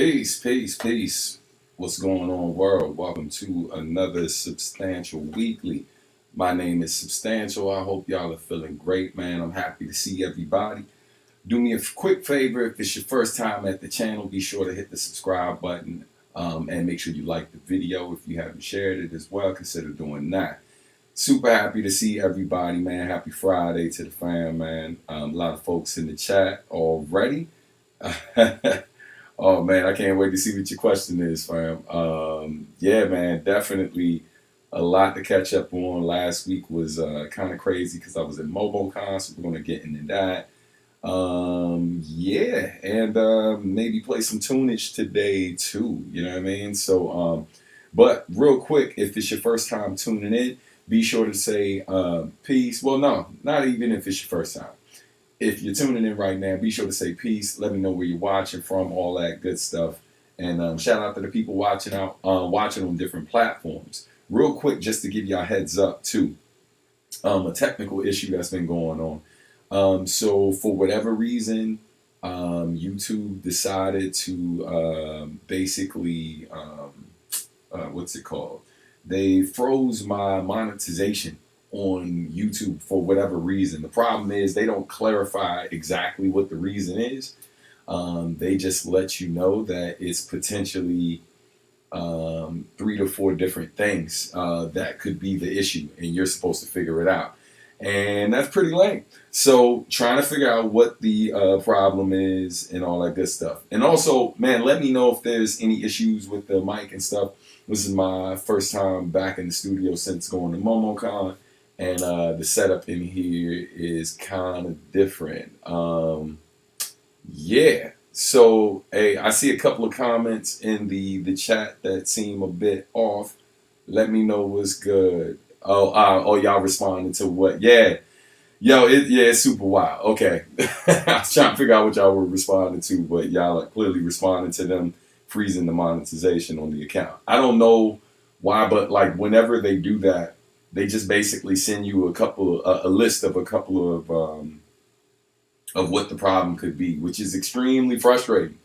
Peace, peace, peace. What's going on, world? Welcome to another Substantial Weekly. My name is Substantial. I hope y'all are feeling great, man. I'm happy to see everybody. Do me a quick favor, if it's your first time at the channel, be sure to hit the subscribe button and make sure you like the video. If you haven't shared it as well, consider doing that. Super happy to see everybody, man. Happy Friday to the fam, man. A lot of folks in the chat already. Oh man, I can't wait to see what your question is, fam. Yeah, man, definitely a lot to catch up on. Last week was kind of crazy because I was at Momocon, so we're gonna get into that. Yeah, and maybe play some tunage today too. You know what I mean? So, but real quick, if it's your first time tuning in, be sure to say peace. Well, no, not even if it's your first time. If you're tuning in right now, be sure to say peace. Let me know where you're watching from, all that good stuff. And shout out to the people watching on different platforms. Real quick, just to give y'all heads up too, a technical issue that's been going on. So for whatever reason, YouTube decided to basically, what's it called? They froze my monetization on YouTube for whatever reason. The problem is they don't clarify exactly what the reason is. They just let you know that it's potentially 3 to 4 different things that could be the issue, and you're supposed to figure it out. And that's pretty lame. So trying to figure out what the problem is and all that good stuff. And also, man, let me know if there's any issues with the mic and stuff. This is my first time back in the studio since going to Momocon. And the setup in here is kind of different. Yeah. So, hey, I see a couple of comments in the chat that seem a bit off. Let me know what's good. Oh, y'all responding to what? Yeah. Yo, it's super wild. Okay. I was trying to figure out what y'all were responding to, but y'all are clearly responding to them freezing the monetization on the account. I don't know why, but like whenever they do that, they just basically send you a list of a couple of what the problem could be, which is extremely frustrating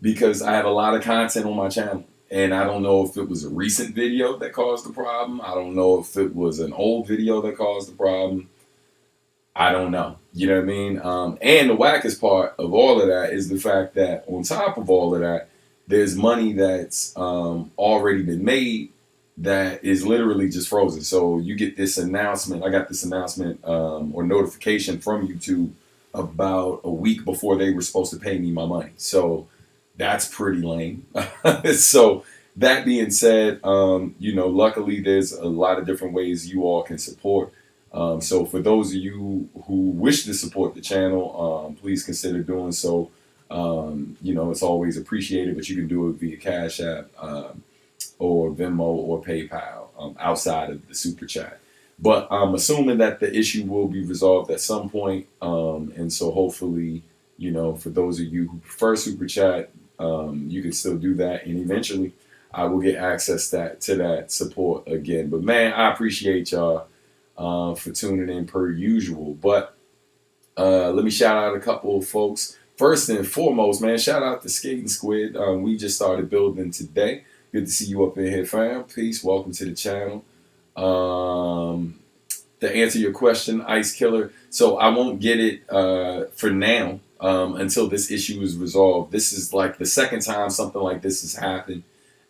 because I have a lot of content on my channel and I don't know if it was a recent video that caused the problem. I don't know if it was an old video that caused the problem. I don't know. You know what I mean? And the wackest part of all of that is the fact that on top of all of that, there's money that's already been made that is literally just frozen. So you get this announcement. I got this announcement or notification from YouTube about a week before they were supposed to pay me my money. So that's pretty lame. So that being said, luckily there's a lot of different ways you all can support. So for those of you who wish to support the channel, please consider doing so. It's always appreciated, but you can do it via Cash App, or Venmo or PayPal outside of the super chat. But I'm assuming that the issue will be resolved at some point. And so hopefully, for those of you who prefer super chat, you can still do that. And eventually I will get access to that support again. But man, I appreciate y'all for tuning in per usual. But let me shout out a couple of folks. First and foremost, man, shout out to Skating Squid. We just started building today. Good to see you up in here, fam. Peace. Welcome to the channel. To answer your question, Ice Killer. So I won't get it for now until this issue is resolved. This is like the second time something like this has happened.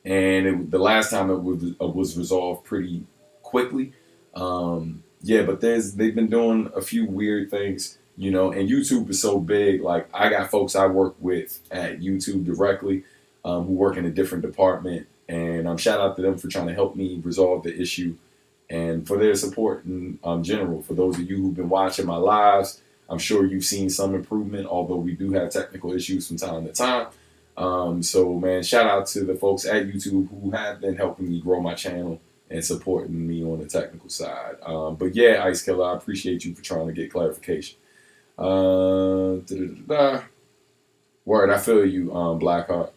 And the last time it was resolved pretty quickly. Yeah, but they've been doing a few weird things, and YouTube is so big. Like I got folks I work with at YouTube directly who work in a different department. And shout out to them for trying to help me resolve the issue and for their support in general. For those of you who've been watching my lives, I'm sure you've seen some improvement, although we do have technical issues from time to time. So, man, shout out to the folks at YouTube who have been helping me grow my channel and supporting me on the technical side. But yeah, Ice Killer, I appreciate you for trying to get clarification. Word, I feel you, Blackheart.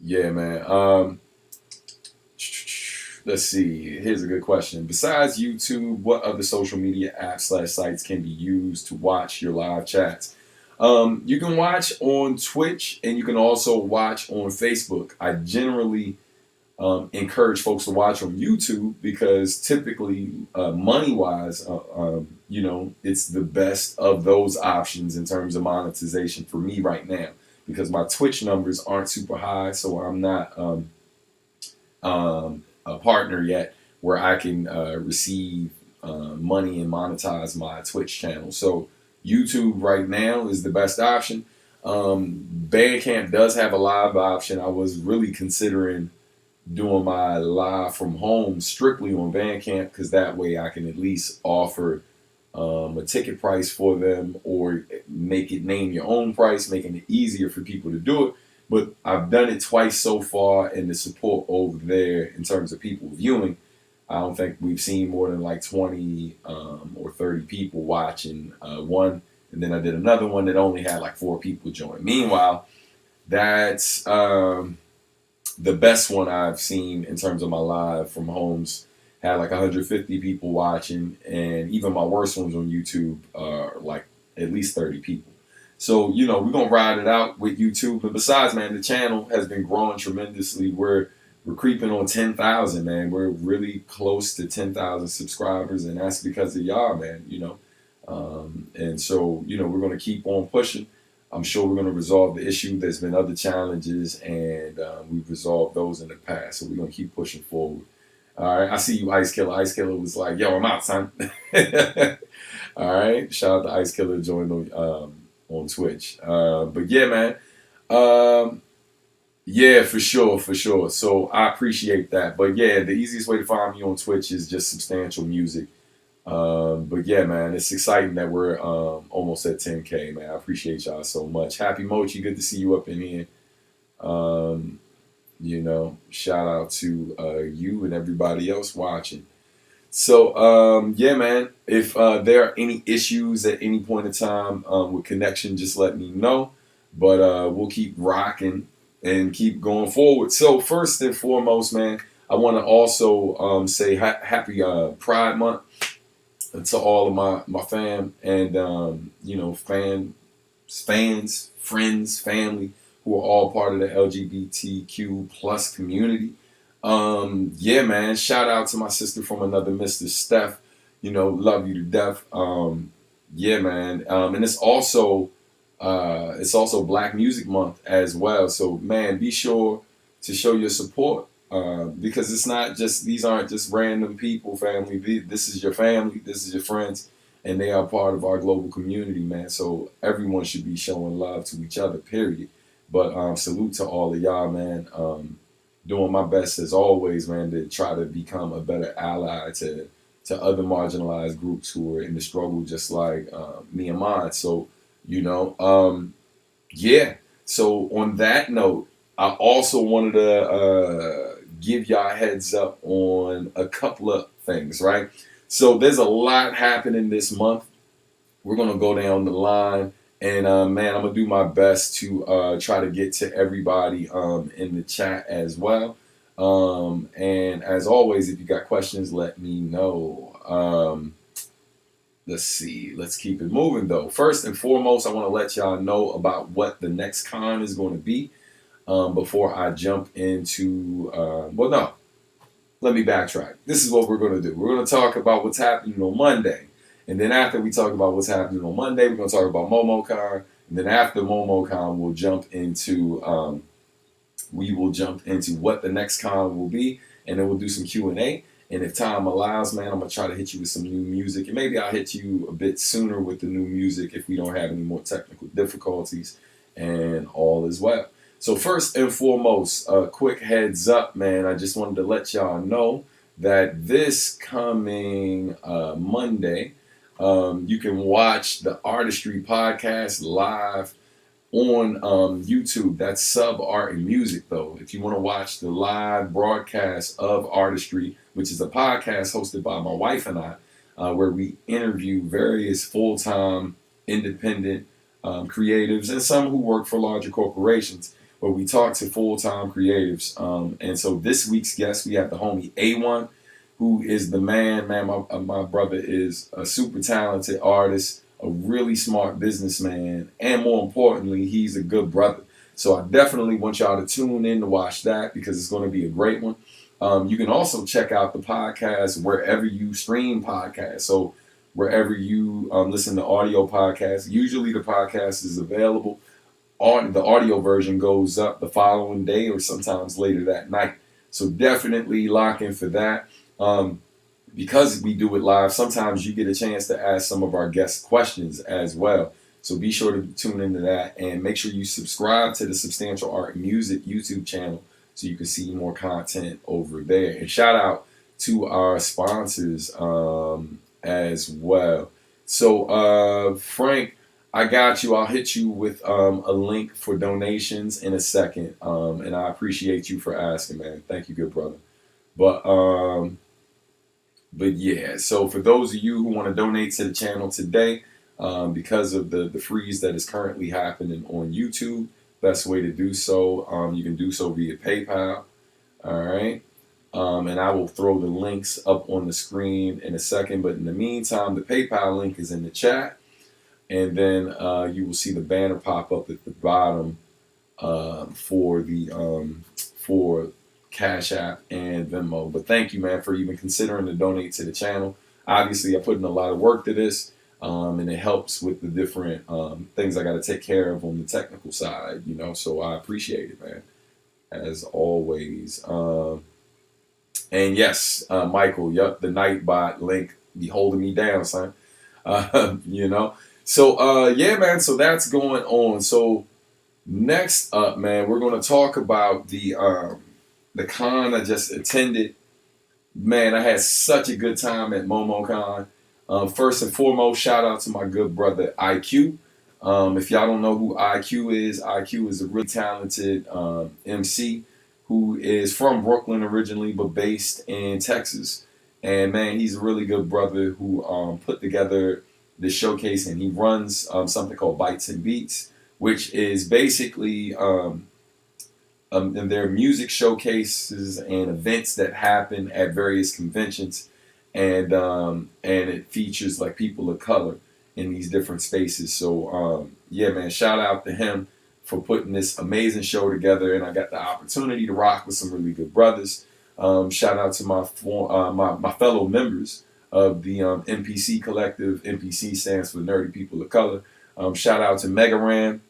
Yeah, man. Let's see. Here's a good question. Besides YouTube, what other social media apps / sites can be used to watch your live chats? You can watch on Twitch and you can also watch on Facebook. I generally encourage folks to watch on YouTube because typically, money wise, it's the best of those options in terms of monetization for me right now because my Twitch numbers aren't super high, so I'm not a partner yet where I can receive money and monetize my Twitch channel. So YouTube right now is the best option. Bandcamp does have a live option. I was really considering doing my live from home strictly on Bandcamp because that way I can at least offer a ticket price for them or make it name your own price, making it easier for people to do it. But I've done it twice so far, and the support over there in terms of people viewing, I don't think we've seen more than like 20 or 30 people watching one. And then I did another one that only had like 4 people join. Meanwhile, that's the best one I've seen in terms of my live from homes had like 150 people watching, and even my worst ones on YouTube are like at least 30 people. So, we're going to ride it out with YouTube. But besides, man, the channel has been growing tremendously. We're creeping on 10,000, man. We're really close to 10,000 subscribers, and that's because of y'all, man, and so, we're going to keep on pushing. I'm sure we're going to resolve the issue. There's been other challenges, and we've resolved those in the past. So we're going to keep pushing forward. All right. I see you, Ice Killer. Ice Killer was like, yo, I'm out, son. All right. Shout out to Ice Killer joined on Twitch. But yeah, man. Yeah, for sure. So I appreciate that. But yeah, the easiest way to find me on Twitch is just Substantial Music. But yeah, man, it's exciting that we're almost at 10K, man. I appreciate y'all so much. Happy Mochi, good to see you up in here. Shout out to you and everybody else watching. So yeah, man, if there are any issues at any point in time with connection, just let me know. But we'll keep rocking and keep going forward. So first and foremost, man, I want to also say happy Pride Month to all of my fam and fans, friends, family who are all part of the LGBTQ plus community. Yeah, man. Shout out to my sister from another Mr. Steph. Love you to death. Yeah, man. And it's also Black Music Month as well. So, man, be sure to show your support. Because these aren't just random people, family. This is your family, this is your friends, and they are part of our global community, man. So everyone should be showing love to each other, period. But salute to all of y'all, man. Doing my best as always, man, to try to become a better ally to other marginalized groups who are in the struggle, just like me and mine. So, yeah. So on that note, I also wanted to give y'all a heads up on a couple of things, right? So there's a lot happening this month. We're going to go down the line, and man, I'm going to do my best to try to get to everybody in the chat as well. And as always, if you got questions, let me know. Let's see. Let's keep it moving, though. First and foremost, I want to let y'all know about what the next con is going to be. Before I jump into, let me backtrack. This is what we're going to do. We're going to talk about what's happening on Monday. And then after we talk about what's happening on Monday, we're going to talk about Momocon. And then after Momocon, we'll jump into what the next con will be. And then we'll do some Q&A. And if time allows, man, I'm going to try to hit you with some new music. And maybe I'll hit you a bit sooner with the new music if we don't have any more technical difficulties. And all is well. So first and foremost, a quick heads up, man. I just wanted to let y'all know that this coming Monday, you can watch the ARTdustry podcast live on YouTube. That's Sub Art and Music, though. If you want to watch the live broadcast of ARTdustry, which is a podcast hosted by my wife and I, where we interview various full-time independent creatives and some who work for larger corporations. Where we talk to full-time creatives. And so this week's guest, we have the homie Awon, who is the man. My brother is a super talented artist, a really smart businessman, and more importantly, he's a good brother. So I definitely want y'all to tune in to watch that because it's going to be a great one. You can also check out the podcast wherever you stream podcasts. So wherever you listen to audio podcasts, usually the podcast is available. The audio version goes up the following day or sometimes later that night. So definitely lock in for that. Because we do it live, sometimes you get a chance to ask some of our guests questions as well. So be sure to tune into that and make sure you subscribe to the Substantial Art Music YouTube channel so you can see more content over there. And shout out to our sponsors as well. So Frank, I got you. I'll hit you with a link for donations in a second. And I appreciate you for asking, man. Thank you, good brother. But yeah, so for those of you who want to donate to the channel today, because of the freeze that is currently happening on YouTube, best way to do so, you can do so via PayPal. All right. And I will throw the links up on the screen in a second. But in the meantime, the PayPal link is in the chat. And then you will see the banner pop up at the bottom for Cash App and Venmo. But thank you, man, for even considering to donate to the channel. Obviously, I put in a lot of work to this, and it helps with the different things I got to take care of on the technical side, you know. So I appreciate it, man, as always. And yes, Michael, yep, the Nightbot link be holding me down, son. You know. So yeah, man. So that's going on. So next up, man, we're going to talk about the con I just attended. Man, I had such a good time at Momocon. First and foremost, shout out to my good brother IQ. If y'all don't know who IQ is a really talented MC who is from Brooklyn originally, but based in Texas. And man, he's a really good brother who put together this showcase, and he runs something called Bites and Beats, which is basically and there are music showcases and events that happen at various conventions, and it features like people of color in these different spaces. So yeah, man, shout out to him for putting this amazing show together, and I got the opportunity to rock with some really good brothers. Shout out to my fellow members of the NPC collective. NPC stands for Nerdy People of Color. Shout out to Mega Ram.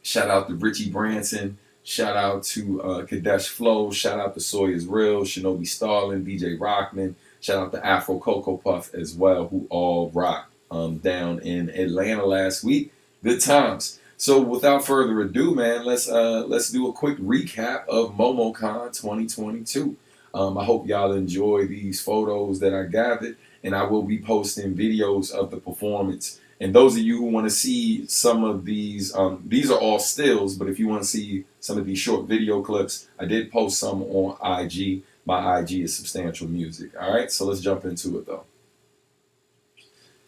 Shout out to Richie Branson. Shout out to Kadesh Flow. Shout out to Sawyer's Real, Shinobi Starlin, DJ Rockman. Shout out to Afro Cocoa Puff as well, who all rocked down in Atlanta last week. Good times. So without further ado, man, let's do a quick recap of Momocon 2022. I hope y'all enjoy these photos that I gathered, and I will be posting videos of the performance. And those of you who want to see some of these are all stills, but if you want to see some of these short video clips, I did post some on IG. My IG is Substantial Music. All right, so let's jump into it though.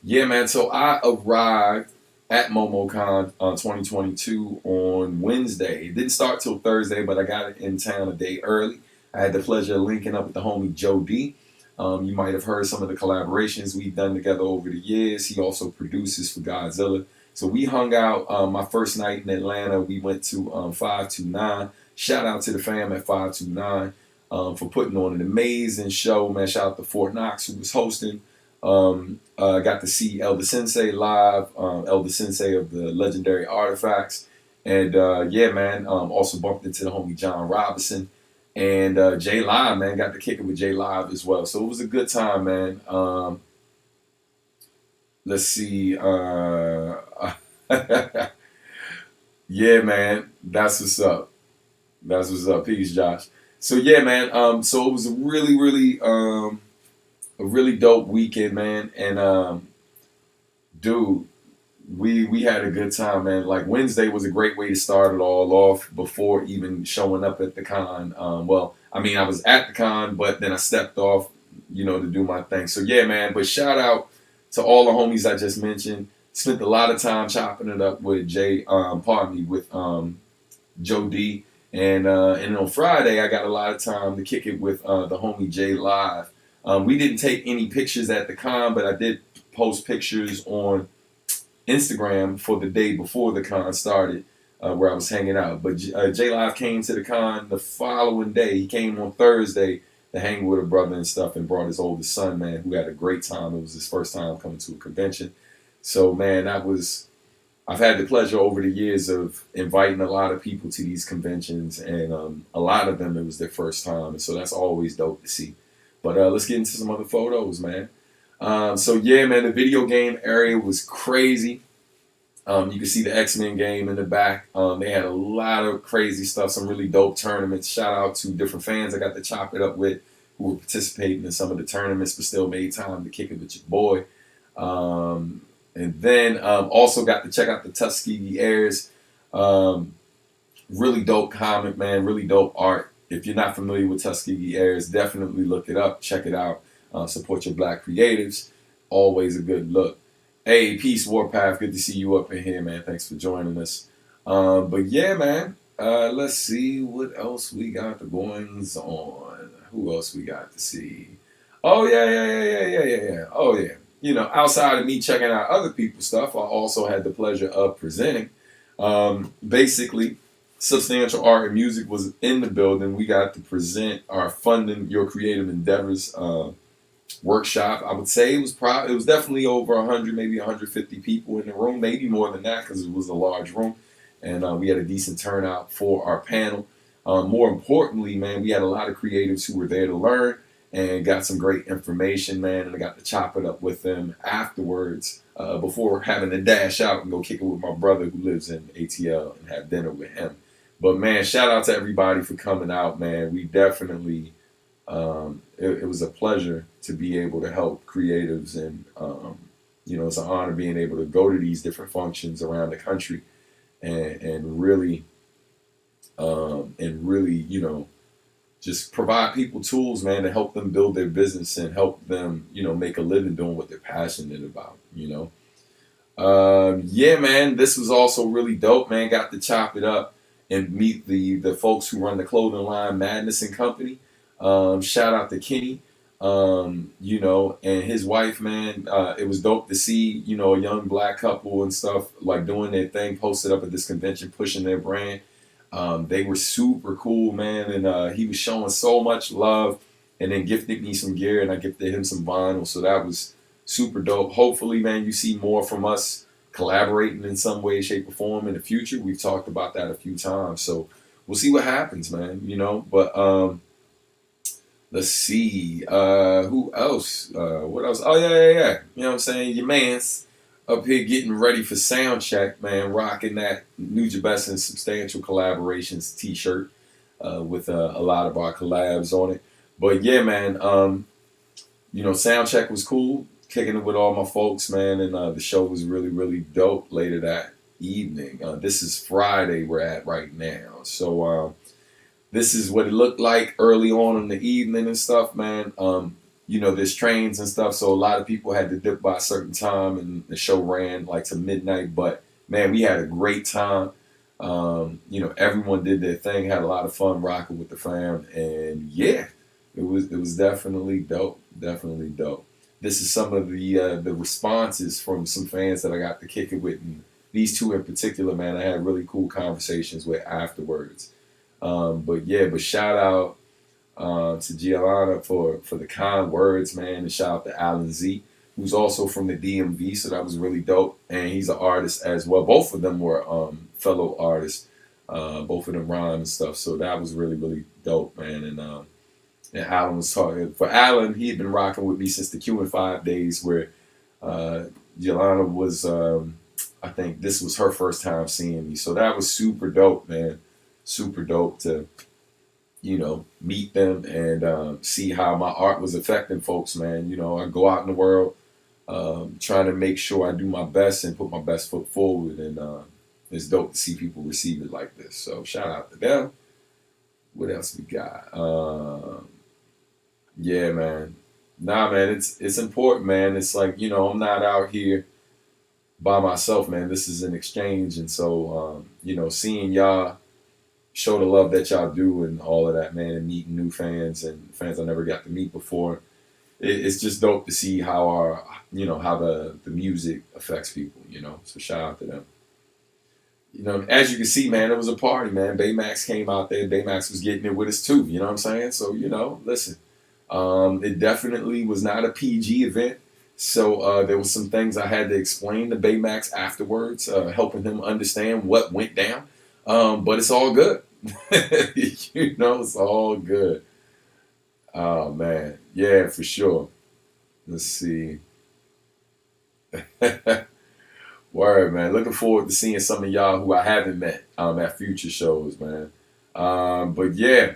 Yeah, man, so I arrived at Momocon 2022 on Wednesday. It didn't start till Thursday, but I got it in town a day early. I had the pleasure of linking up with the homie Joe D. You might have heard some of the collaborations we've done together over the years. He also produces for Godzilla. So we hung out my first night in Atlanta. We went to 529. Shout out to the fam at 529 for putting on an amazing show, man. Shout out to Fort Knox, who was hosting. Got to see Elder Sensei live, Elder Sensei of the legendary Artifacts. And yeah, man, also bumped into the homie John Robinson. And J Live, man, got to kick it with J Live as well. So it was a good time, man. Let's see. Yeah, man, that's what's up. That's what's up. Peace, Josh. So yeah, man. So it was a really dope weekend, man. And dude, we had a good time, man. Like Wednesday was a great way to start it all off before even showing up at the con. Well, I mean, I was at the con, but then I stepped off, you know, to do my thing. So yeah, man. But shout out to all the homies I just mentioned. Spent a lot of time chopping it up with with Joe D. And on Friday, I got a lot of time to kick it with the homie J Live. We didn't take any pictures at the con, but I did post pictures on Instagram for the day before the con started, where I was hanging out. But J Live came to the con the following day. He came on Thursday to hang with a brother and stuff, and brought his oldest son, man, who had a great time. It was his first time coming to a convention. So, man, I've had the pleasure over the years of inviting a lot of people to these conventions, and a lot of them, it was their first time. And so that's always dope to see. But let's get into some other photos, man. So, yeah, man, the video game area was crazy. You can see the X-Men game in the back. They had a lot of crazy stuff, some really dope tournaments. Shout out to different fans I got to chop it up with who were participating in some of the tournaments but still made time to kick it with your boy. And then also got to check out the Tuskegee Airs. Really dope comic, man. Really dope art. If you're not familiar with Tuskegee Airs, definitely look it up. Check it out. Support your black creatives. Always a good look. Hey, peace, Warpath. Good to see you up in here, man. Thanks for joining us. But yeah, man. Let's see what else we got the goings on. Who else we got to see? Oh, yeah. Oh, yeah. You know, outside of me checking out other people's stuff, I also had the pleasure of presenting. Basically, Substantial Art and Music was in the building. We got to present our Funding Your Creative Endeavors workshop. I would say it was definitely over 100, maybe 150 people in the room, maybe more than that because it was a large room, and we had a decent turnout for our panel. More importantly, man, we had a lot of creatives who were there to learn and got some great information, man, and I got to chop it up with them afterwards before having to dash out and go kick it with my brother who lives in ATL and have dinner with him. But, man, shout out to everybody for coming out, man. We definitely it was a pleasure to be able to help creatives, and you know, it's an honor being able to go to these different functions around the country and really you know, just provide people tools, man, to help them build their business and help them, you know, make a living doing what they're passionate about, you know. Yeah, man, this was also really dope, man. Got to chop it up and meet the folks who run the clothing line Madness and Company. Shout out to Kenny, you know, and his wife, man. It was dope to see, you know, a young black couple and stuff like doing their thing, posted up at this convention, pushing their brand. They were super cool, man, and he was showing so much love, and then gifted me some gear, and I gifted him some vinyl, so that was super dope. Hopefully, man, you see more from us collaborating in some way, shape, or form in the future. We've talked about that a few times, so we'll see what happens, man, you know. But let's see, who else? What else? Oh, yeah. You know what I'm saying? Your man's up here getting ready for sound check, man, rocking that New Jabesin Substantial Collaborations t-shirt with a lot of our collabs on it. But yeah, man, you know, sound check was cool, kicking it with all my folks, man, and the show was really, really dope later that evening. This is Friday we're at right now. So this is what it looked like early on in the evening and stuff, man. You know, there's trains and stuff, so a lot of people had to dip by a certain time, and the show ran like to midnight. But man, we had a great time. You know, everyone did their thing, had a lot of fun rocking with the fam, and yeah, it was definitely dope, definitely dope. This is some of the responses from some fans that I got to kick it with, and these two in particular, man, I had really cool conversations with afterwards. But shout out to Giovanna for the kind words, man, and shout out to Alan Z, who's also from the DMV, so that was really dope, and he's an artist as well. Both of them were fellow artists, both of them rhyme and stuff, so that was really, really dope, man. And Alan was talking, for Alan, he had been rocking with me since the Q&5 days, where Giovanna was, I think this was her first time seeing me, so that was super dope, man. Super dope to, you know, meet them and see how my art was affecting folks, man. You know, I go out in the world trying to make sure I do my best and put my best foot forward, and it's dope to see people receive it like this. So shout out to them. What else we got? Yeah, man. Nah, man, it's important, man. It's like, you know, I'm not out here by myself, man. This is an exchange, and so you know, seeing y'all show the love that y'all do and all of that, man, and meeting new fans and fans I never got to meet before. it's just dope to see how our, how the music affects people, So shout out to them. As you can see, man, it was a party, man. Baymax came out there. Baymax was getting it with us too. You know what I'm saying? So listen, it definitely was not a PG event. So there was some things I had to explain to Baymax afterwards, helping him understand what went down. But it's all good. It's all good. Oh man, yeah, for sure. Let's see. Word, man. Looking forward to seeing some of y'all who I haven't met at future shows, man. But yeah,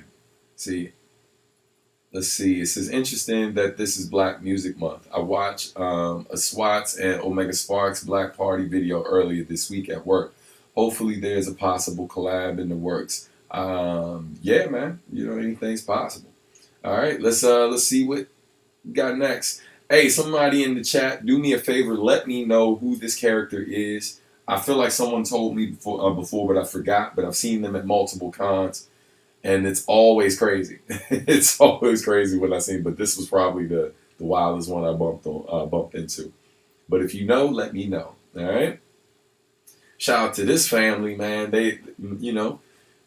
see, let's see. It says interesting that this is Black Music Month. I watched a SWATs and Omega Sparks Black Party video earlier this week at work. Hopefully, there's a possible collab in the works. Yeah, man. Anything's possible. All right, let's see what we got next. Hey, somebody in the chat, do me a favor. Let me know who this character is. I feel like someone told me before, but I forgot. But I've seen them at multiple cons, and it's always crazy. It's always crazy what I see. But this was probably the wildest one I bumped into. But if you know, let me know. All right. Shout out to this family, man. They,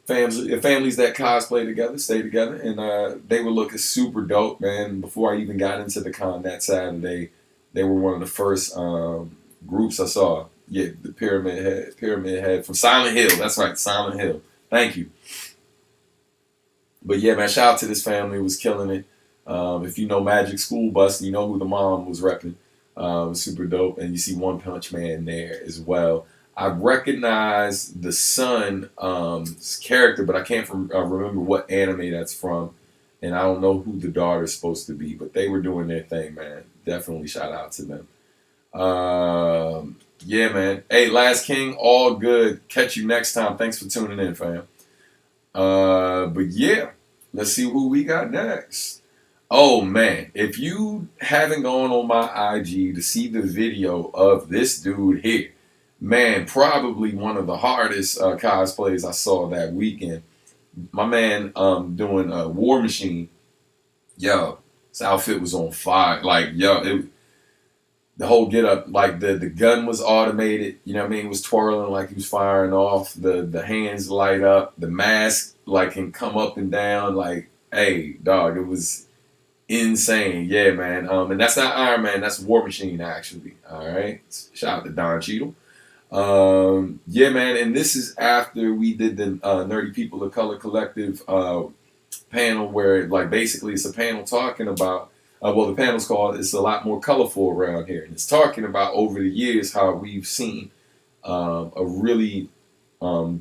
families that cosplay together, stay together, and they were looking super dope, man. Before I even got into the con that Saturday, they were one of the first groups I saw. Yeah, the Pyramid Head from Silent Hill. That's right, Silent Hill. Thank you. But yeah, man, shout out to this family. It was killing it. If you know Magic School Bus, you know who the mom was repping. Super dope. And you see One Punch Man there as well. I recognize the son's character, but I can't remember what anime that's from. And I don't know who the daughter's supposed to be, but they were doing their thing, man. Definitely shout out to them. Yeah, man. Hey, Last King, all good. Catch you next time. Thanks for tuning in, fam. But yeah, let's see who we got next. Oh, man. If you haven't gone on my IG to see the video of this dude here, man, probably one of the hardest cosplays I saw that weekend. My man doing War Machine. Yo, his outfit was on fire. Like, yo, the whole get up, like the gun was automated. You know what I mean? It was twirling like he was firing off. The hands light up. The mask like can come up and down. Like, hey, dog, it was insane. Yeah, man. And that's not Iron Man. That's War Machine, actually. All right. Shout out to Don Cheadle. Yeah, man, and this is after we did the Nerdy People of Color Collective panel, where like basically it's a panel talking about the panel's called "It's a Lot More Colorful Around Here," and it's talking about over the years how we've seen a really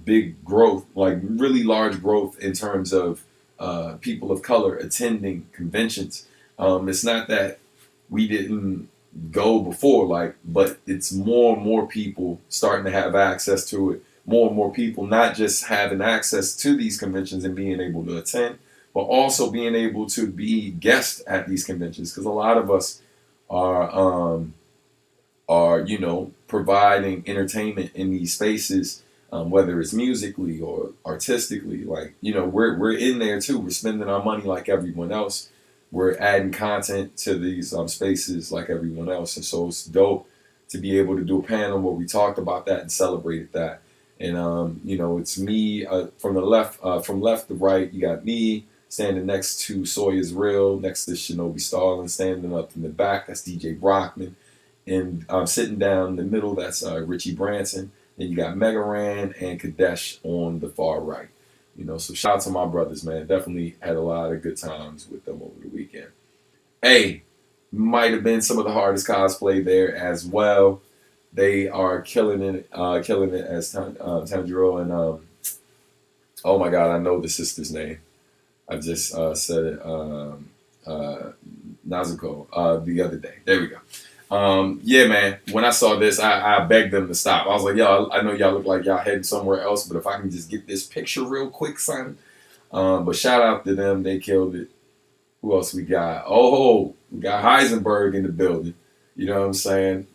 big growth, like really large growth in terms of people of color attending conventions. It's not that we didn't go before, but it's more and more people starting to have access to it. More and more people not just having access to these conventions and being able to attend, but also being able to be guests at these conventions. Because a lot of us are providing entertainment in these spaces, whether it's musically or artistically. We're in there too. We're spending our money like everyone else. We're adding content to these spaces like everyone else. And so it's dope to be able to do a panel where we talked about that and celebrated that. And, it's me from left to right. You got me standing next to Sawyer's Real, next to Shinobi Starlin, standing up in the back. That's DJ Brockman. And sitting down in the middle, that's Richie Branson. Then you got Megaran and Kadesh on the far right. So shout out to my brothers, man. Definitely had a lot of good times with them over the weekend. Hey, might have been some of the hardest cosplay there as well. They are killing it as Tanjiro and oh my God, I know the sister's name. I just said it, Nazuko, the other day. There we go. Yeah, man, when I saw this, I begged them to stop. I was like, yo, I know y'all look like y'all heading somewhere else, but if I can just get this picture real quick, son. But shout out to them. They killed it. Who else we got? Oh, we got Heisenberg in the building. You know what I'm saying?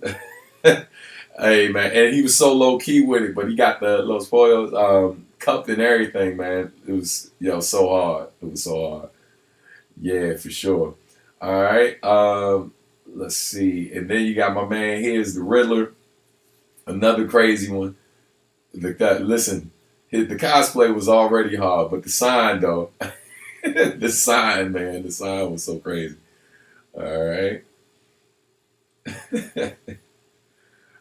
Hey, man. And he was so low key with it, but he got the Los Pollos cup and everything, man. It was, so hard. It was so hard. Yeah, for sure. All right. Let's see. And then you got my man here is the Riddler, another crazy one. Listen, the cosplay was already hard, but the sign though, the sign, man, the sign was so crazy. All right.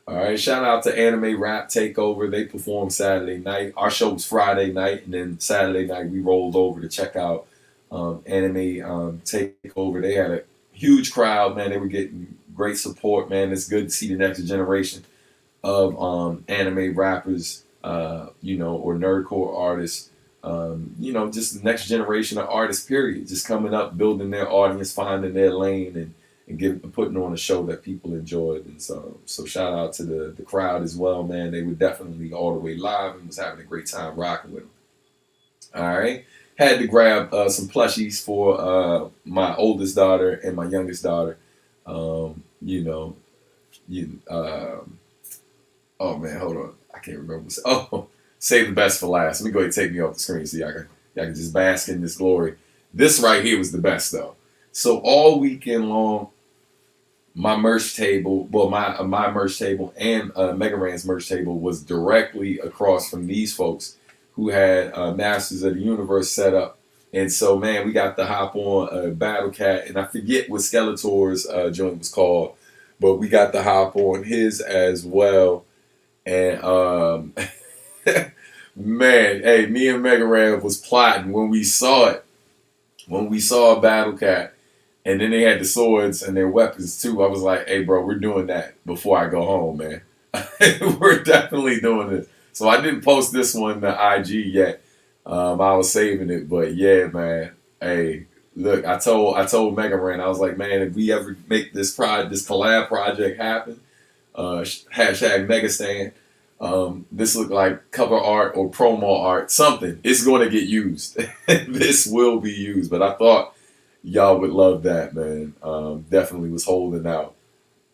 All right, shout out to Anime Rap Takeover. They performed Saturday night. Our show was Friday night, and then Saturday night we rolled over to check out Anime Takeover. They had a huge crowd, man. They were getting great support, man. It's good to see the next generation of anime rappers, or nerdcore artists. Just the next generation of artists, period. Just coming up, building their audience, finding their lane, and putting on a show that people enjoyed. And so shout out to the crowd as well, man. They were definitely all the way live and was having a great time rocking with them. All right. Had to grab some plushies for my oldest daughter and my youngest daughter. Um, you know, you Oh man, hold on. I can't remember. Oh, save the best for last. Let me go ahead and take me off the screen so y'all can just bask in this glory. This right here was the best though. So all weekend long, my merch table, well, my merch table and Mega Ran's merch table was directly across from these folks who had Masters of the Universe set up. And so, man, we got to hop on Battle Cat, and I forget what Skeletor's joint was called, but we got to hop on his as well. And man, hey, me and Mega Ran was plotting when we saw it. When we saw Battle Cat, and then they had the swords and their weapons too. I was like, hey, bro, we're doing that before I go home, man. We're definitely doing this. So I didn't post this one to IG yet. I was saving it, but yeah, man. Hey, look, I told Mega Ran, I was like, man, if we ever make this collab project happen, hashtag Megastan. This look like cover art or promo art, something. It's going to get used. This will be used. But I thought y'all would love that, man. Definitely was holding out.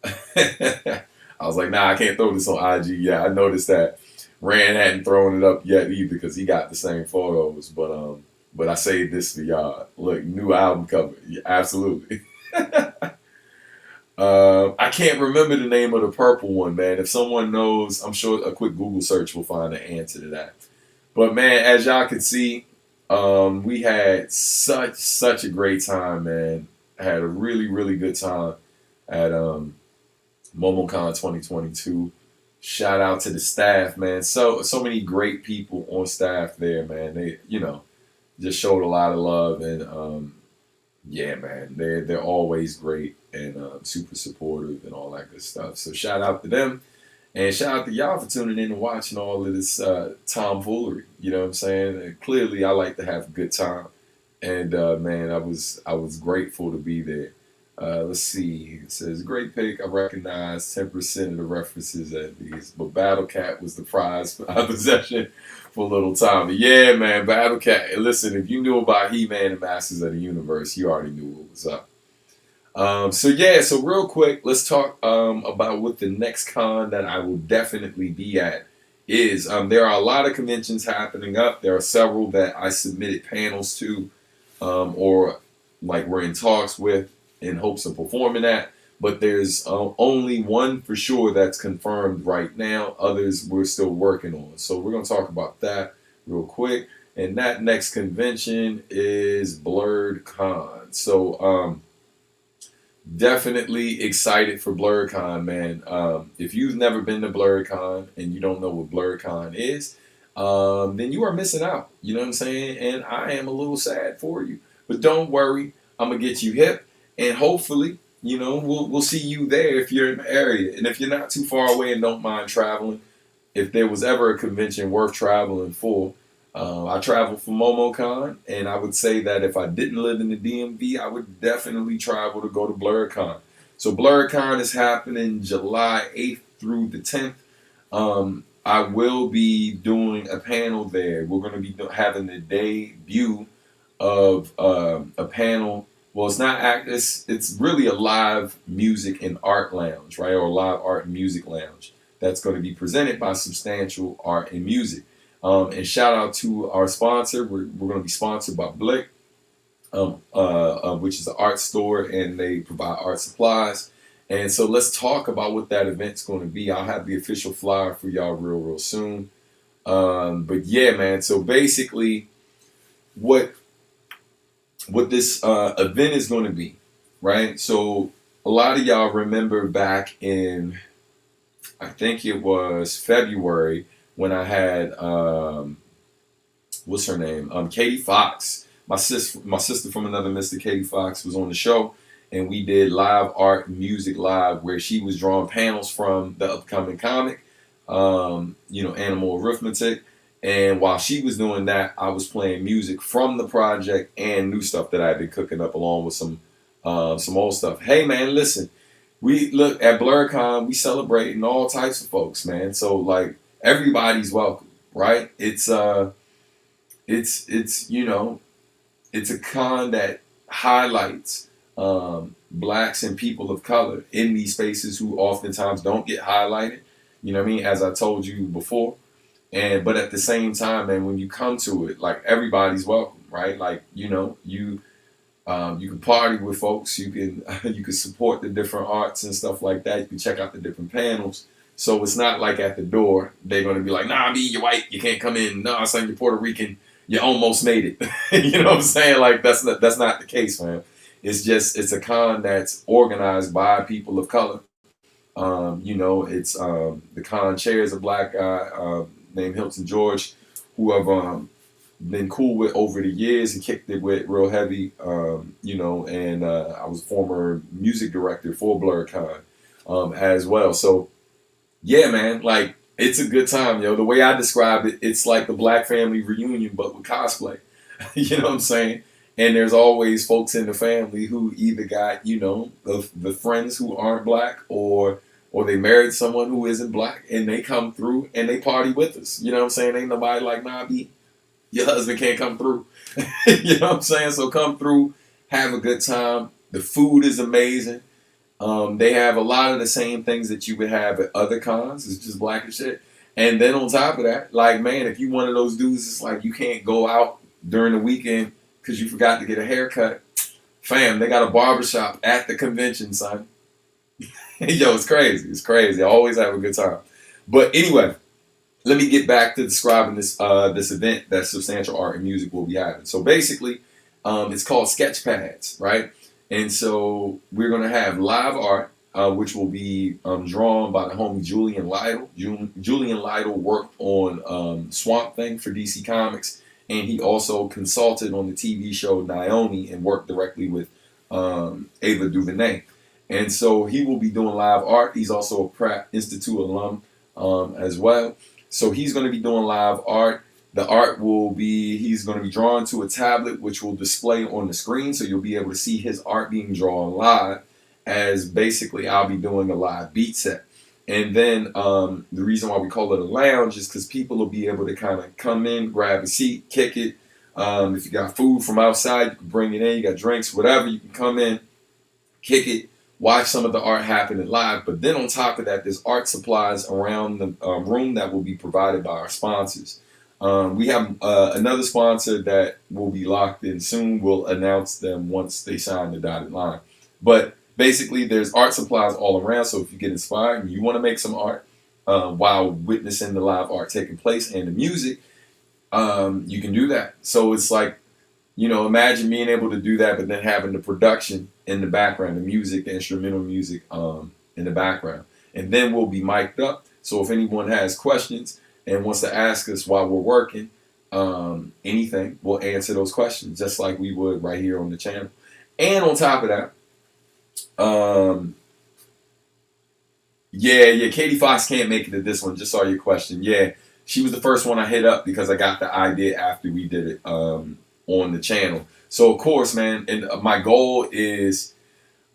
I was like, nah, I can't throw this on IG. Yeah, I noticed that Rand hadn't thrown it up yet either because he got the same photos. But I saved this for y'all. Look, new album cover. Yeah, absolutely. I can't remember the name of the purple one, man. If someone knows, I'm sure a quick Google search will find the answer to that. But man, as y'all can see, we had such a great time, man. I had a really, really good time at Momocon 2022. Shout out to the staff, man. So many great people on staff there, man. They, just showed a lot of love, and yeah, man, they're always great and super supportive and all that good stuff. So shout out to them, and shout out to y'all for tuning in and watching all of this tomfoolery. You know what I'm saying? And clearly, I like to have a good time, and man, I was grateful to be there. Let's see. It says great pick. I recognize 10% of the references at these, but Battle Cat was the prize for our possession for a little time. But yeah, man, Battle Cat. Listen, if you knew about He-Man and Masters of the Universe, you already knew what was up. So real quick, let's talk about what the next con that I will definitely be at is. There are a lot of conventions happening up. There are several that I submitted panels to, or like we're in talks with in hopes of performing at. But there's only one for sure that's confirmed right now. Others we're still working on. So we're going to talk about that real quick. And that next convention is Blerdcon. So definitely excited for Blerdcon, man. If you've never been to Blerdcon and you don't know what Blerdcon is, then you are missing out. You know what I'm saying? And I am a little sad for you. But don't worry. I'm going to get you hip. And hopefully, we'll see you there if you're in the area. And if you're not too far away and don't mind traveling, if there was ever a convention worth traveling for, I traveled for Momocon, and I would say that if I didn't live in the DMV, I would definitely travel to go to Blerdcon. So Blerdcon is happening July 8th through the 10th. I will be doing a panel there. We're going to be having the debut of a panel. Well, it's not it's really a live music and art lounge, right? Or a live art and music lounge that's going to be presented by Substantial Art and Music. And shout out to our sponsor. We're going to be sponsored by Blick. which is an art store, and they provide art supplies. And so let's talk about what that event's going to be. I'll have the official flyer for y'all real soon. But yeah, man. So basically, what this event is going to be, right? So a lot of y'all remember back in, I think it was February, when I had what's her name? Katie Fox. My sister from another Mr. Katie Fox was on the show, and we did live art music live, where she was drawing panels from the upcoming comic, Animal Arithmetic. And while she was doing that, I was playing music from the project and new stuff that I had been cooking up, along with some old stuff. Hey man, listen, we look at Blerdcon, we celebrating all types of folks, man. So like, everybody's welcome, right? It's a con that highlights blacks and people of color in these spaces who oftentimes don't get highlighted. You know what I mean? As I told you before. But at the same time, man, when you come to it, like, everybody's welcome, right? Like, you can party with folks. You can you can support the different arts and stuff like that. You can check out the different panels. So it's not like at the door they're going to be like, nah, B, you're white, you can't come in. Nah, son, you're Puerto Rican, you almost made it. You know what I'm saying? Like, that's not the case, man. It's a con that's organized by people of color. It's the con chair is a black guy named Hilton George, who I've been cool with over the years and kicked it with real heavy. And I was former music director for Blerdcon as well. So yeah, man, like, it's a good time, yo. The way I describe it, it's like the Black family reunion, but with cosplay. You know what I'm saying? And there's always folks in the family who either got, the friends who aren't black, or they married someone who isn't black, and they come through and they party with us. You know what I'm saying? Ain't nobody like, nah, B, your husband can't come through. You know what I'm saying? So come through, have a good time. The food is amazing. They have a lot of the same things that you would have at other cons. It's just black and shit. And then on top of that, like, man, if you one of those dudes, it's like you can't go out during the weekend because you forgot to get a haircut. Fam, they got a barbershop at the convention, son. Yo, it's crazy. It's crazy. I always have a good time. But anyway, let me get back to describing this event that Substantial Art and Music will be having. So basically, it's called Sketch Pads, right? And so we're going to have live art, which will be drawn by the homie Julian Lytle. Julian Lytle worked on Swamp Thing for DC Comics, and he also consulted on the TV show Naomi and worked directly with Ava DuVernay. And so he will be doing live art. He's also a Pratt Institute alum as well. So he's going to be doing live art. The art he's going to be drawn to a tablet, which will display on the screen. So you'll be able to see his art being drawn live, as basically I'll be doing a live beat set. And then the reason why we call it a lounge is because people will be able to kind of come in, grab a seat, kick it. If you got food from outside, you can bring it in. You got drinks, whatever, you can come in, kick it, watch some of the art happening live. But then on top of that, there's art supplies around the room that will be provided by our sponsors. We have another sponsor that will be locked in soon. We'll announce them once they sign the dotted line. But basically, there's art supplies all around. So if you get inspired and you want to make some art while witnessing the live art taking place and the music, you can do that. So it's like, imagine being able to do that, but then having the production in the background, the music, the instrumental music in the background. And then we'll be mic'd up. So if anyone has questions and wants to ask us while we're working, anything, we'll answer those questions just like we would right here on the channel. And on top of that, Katie Fox can't make it to this one. Just saw your question. Yeah, she was the first one I hit up because I got the idea after we did it on the channel. So of course, man, and my goal is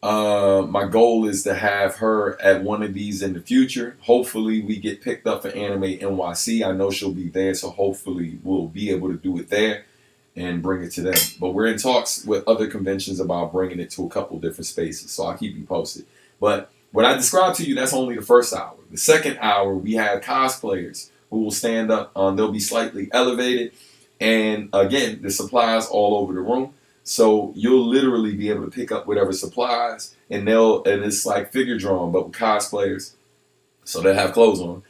to have her at one of these in the future. Hopefully we get picked up for Anime NYC. I know she'll be there, so hopefully we'll be able to do it there and bring it to them. But we're in talks with other conventions about bringing it to a couple different spaces, so I'll keep you posted. But what I described to you, that's only the first hour. The second hour, we have cosplayers who will stand up. They'll be slightly elevated. And again, the supplies all over the room. So you'll literally be able to pick up whatever supplies, and it's like figure drawing, but with cosplayers. So they have clothes on.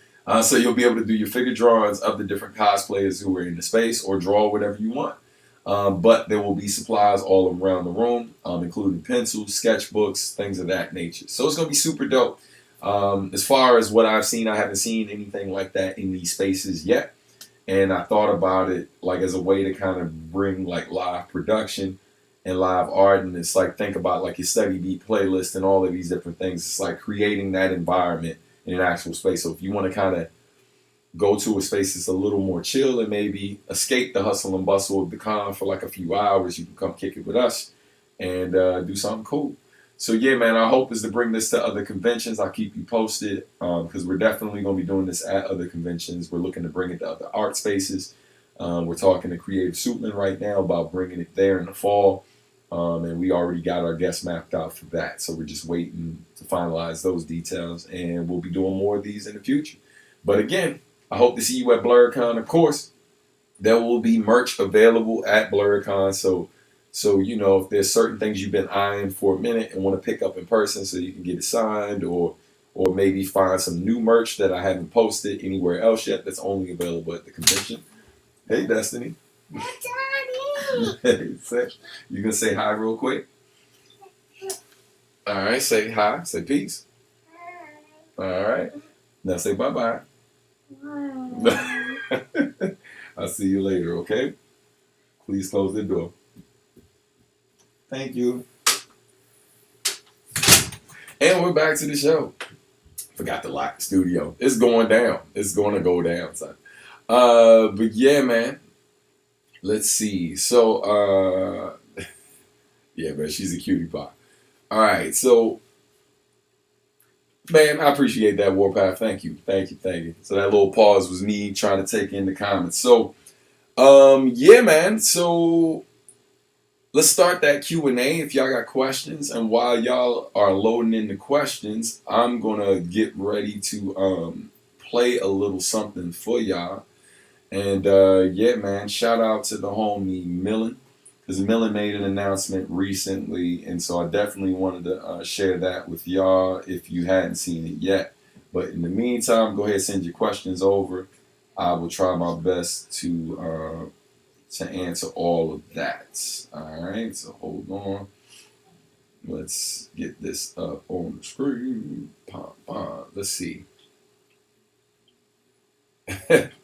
So you'll be able to do your figure drawings of the different cosplayers who are in the space, or draw whatever you want. But there will be supplies all around the room, including pencils, sketchbooks, things of that nature. So it's going to be super dope. As far as what I've seen, I haven't seen anything like that in these spaces yet. And I thought about it like as a way to kind of bring like live production and live art. And it's like, think about like your study beat playlist and all of these different things. It's like creating that environment in an actual space. So if you want to kind of go to a space that's a little more chill and maybe escape the hustle and bustle of the con for like a few hours, you can come kick it with us and do something cool. So yeah, man, our hope is to bring this to other conventions. I'll keep you posted because we're definitely going to be doing this at other conventions. We're looking to bring it to other art spaces. We're talking to Creative Suitland right now about bringing it there in the fall. And we already got our guests mapped out for that. So we're just waiting to finalize those details. And we'll be doing more of these in the future. But again, I hope to see you at Blerdcon. Of course, there will be merch available at Blerdcon. So, you know, if there's certain things you've been eyeing for a minute and want to pick up in person so you can get it signed, or maybe find some new merch that I haven't posted anywhere else yet that's only available at the convention. Hey, Destiny. Daddy. You gonna say hi real quick? All right, say hi. Say peace. All right. Now say bye-bye. I'll see you later, okay? Please close the door. Thank you. And we're back to the show. Forgot to lock the studio. It's going down. It's going to go down, son. But yeah, man. Let's see. So, yeah, man, she's a cutie pie. All right, so, man, I appreciate that, Warpath. Thank you. So that little pause was me trying to take in the comments. So, yeah, man. So let's start that Q&A if y'all got questions. And while y'all are loading in the questions, I'm gonna get ready to play a little something for y'all. And yeah, man, shout out to the homie Millen, because Millen made an announcement recently, and so I definitely wanted to share that with y'all if you hadn't seen it yet. But in the meantime, go ahead and send your questions over. I will try my best to answer all of that. All right, so hold on. Let's get this up on the screen. Let's see.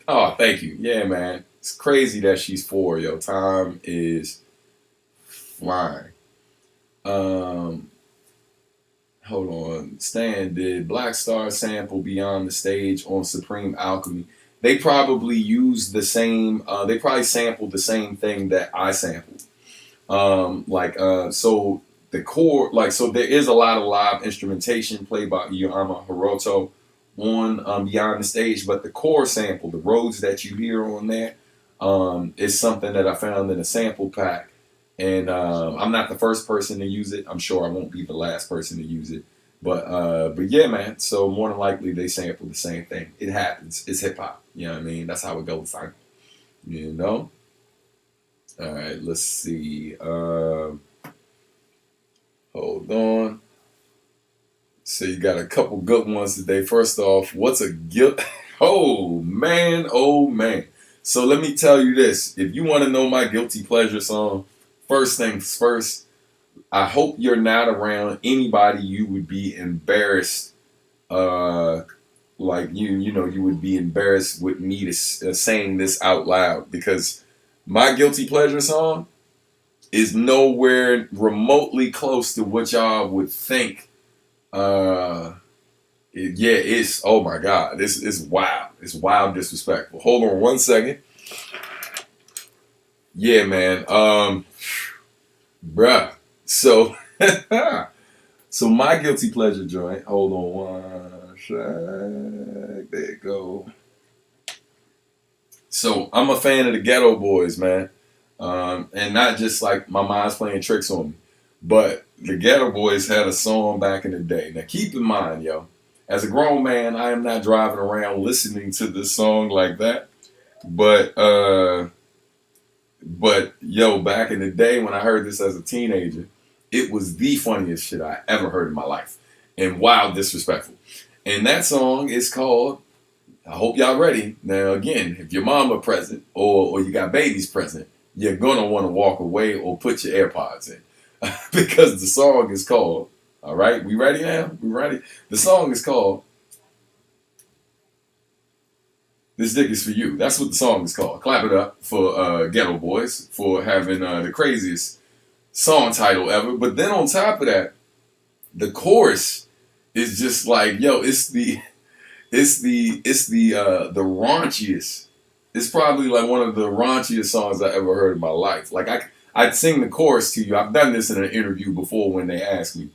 Oh, thank you. Yeah, man. It's crazy that she's 4, yo. Time is flying. Hold on. Stan, did Black Star sample Beyond the Stage on Supreme Alchemy? They probably used the same, they probably sampled the same thing that I sampled. So the core, so there is a lot of live instrumentation played by Yama Hiroto on Beyond the Stage, but the core sample, the roads that you hear on there, is something that I found in a sample pack. And I'm not the first person to use it. I'm sure I won't be the last person to use it. But yeah, man. So more than likely they sample the same thing. It happens. It's hip hop. You know what I mean? That's how it goes. You know? All right, let's see. Hold on. So you got a couple good ones today. First off, what's a guilt? Oh man. So let me tell you this. If you want to know my guilty pleasure song, first things first, I hope you're not around anybody you would be embarrassed. Like you would be embarrassed with me to saying this out loud, because my guilty pleasure song is nowhere remotely close to what y'all would think. It's, oh my God, it's wild. It's wild disrespectful. Hold on one second. Yeah, man. Bruh. So, so my guilty pleasure joint. Hold on one sec. There you go. So I'm a fan of the Ghetto Boys, man. And not just like my mind's playing tricks on me, but the Ghetto Boys had a song back in the day. Now keep in mind, yo, as a grown man, I am not driving around listening to this song like that. But But yo, back in the day when I heard this as a teenager, it was the funniest shit I ever heard in my life, and wild disrespectful. And that song is called, I hope y'all ready. Now again, if your mama present or you got babies present, you're gonna want to walk away or put your AirPods in. Because the song is called, all right, we ready now? We ready? The song is called This Dick Is For You. That's what the song is called. Clap it up for Ghetto Boys for having the craziest song title ever. But then on top of that, the chorus is just like, yo, it's the raunchiest. It's probably like one of the raunchiest songs I ever heard in my life. Like I'd sing the chorus to you. I've done this in an interview before when they asked me,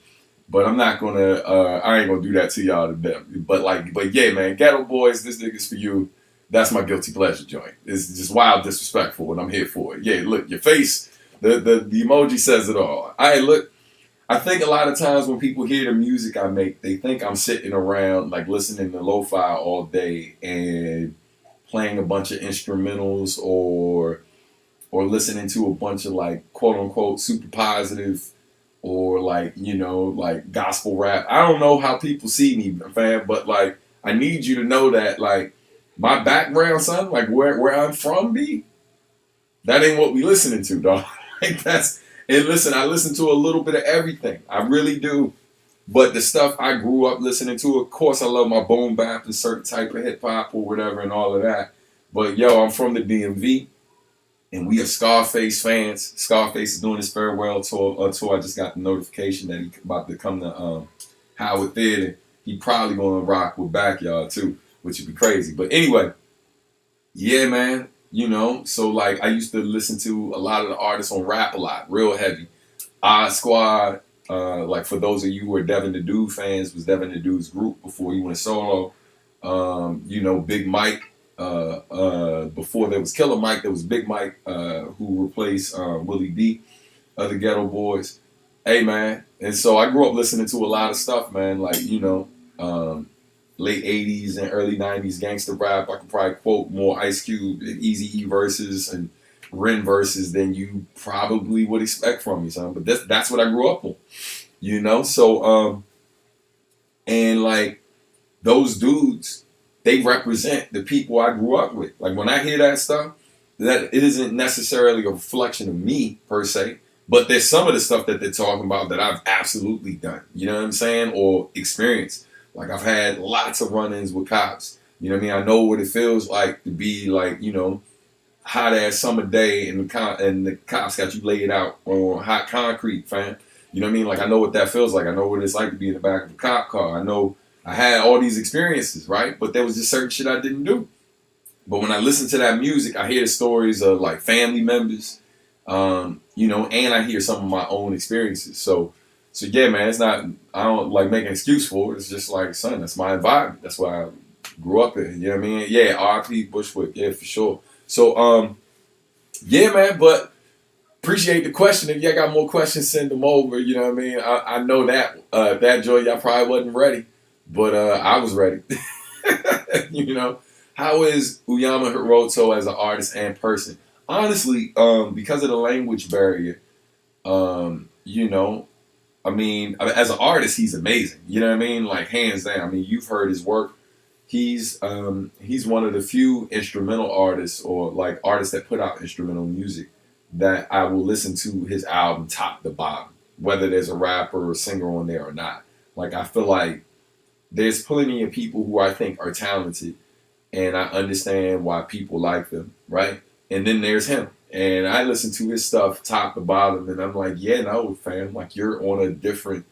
but I'm not gonna. I ain't gonna do that to y'all today. But yeah, man, Ghetto Boys, This Nigga's For You. That's my guilty pleasure joint. It's just wild disrespectful, and I'm here for it. Yeah, look, your face, the emoji says it all. Look. I think a lot of times when people hear the music I make, they think I'm sitting around like listening to lo-fi all day and playing a bunch of instrumentals or listening to a bunch of like quote unquote super positive or like, like gospel rap. I don't know how people see me, fam, but like I need you to know that like my background, son, like where I'm from, that ain't what we listening to, dog. Like and listen, I listen to a little bit of everything. I really do. But the stuff I grew up listening to, of course, I love my boom bap and certain type of hip hop or whatever and all of that. But yo, I'm from the DMV, and we are Scarface fans. Scarface is doing his farewell tour. I just got the notification that he's about to come to Howard Theater. He probably gonna rock with Backyard too, which would be crazy. But anyway, yeah, man. So like I used to listen to a lot of the artists on rap a lot, real heavy. Odd Squad, like for those of you who are Devin the Dude fans, was Devin the Dude's group before he went solo. Big Mike. Before there was Killer Mike, there was Big Mike, who replaced Willie D, other Ghetto Boys. Hey man, and so I grew up listening to a lot of stuff, man. Like late 80s and early 90s gangster rap. I could probably quote more Ice Cube and Eazy-E verses and Ren verses than you probably would expect from me, son. But that's what I grew up on, So, and like those dudes, they represent the people I grew up with. Like when I hear that stuff, that it isn't necessarily a reflection of me per se, but there's some of the stuff that they're talking about that I've absolutely done. You know what I'm saying? Or experienced. Like I've had lots of run-ins with cops. You know what I mean? I know what it feels like to be like, hot ass summer day and the cops got you laid out on hot concrete, fam. You know what I mean? Like I know what that feels like. I know what it's like to be in the back of a cop car. I know I had all these experiences, right? But there was just certain shit I didn't do. But when I listen to that music, I hear the stories of like family members, and I hear some of my own experiences. So yeah, man, it's not, I don't like make an excuse for it. It's just like, son, that's my environment. That's why I grew up in. You know what I mean? Yeah, R.I.P. Bushwick. Yeah, for sure. So, yeah, man, but appreciate the question. If y'all got more questions, send them over. You know what I mean? I know that joy, y'all probably wasn't ready, but I was ready. How is Uyama Hiroto as an artist and person? Honestly, because of the language barrier, I mean, as an artist, he's amazing. You know what I mean? Like hands down. I mean, you've heard his work. He's one of the few instrumental artists or like artists that put out instrumental music that I will listen to his album top to bottom, whether there's a rapper or a singer on there or not. Like I feel like there's plenty of people who I think are talented, and I understand why people like them, right? And then there's him. And I listen to his stuff top to bottom, and I'm like, yeah, no, fam, like you're on a different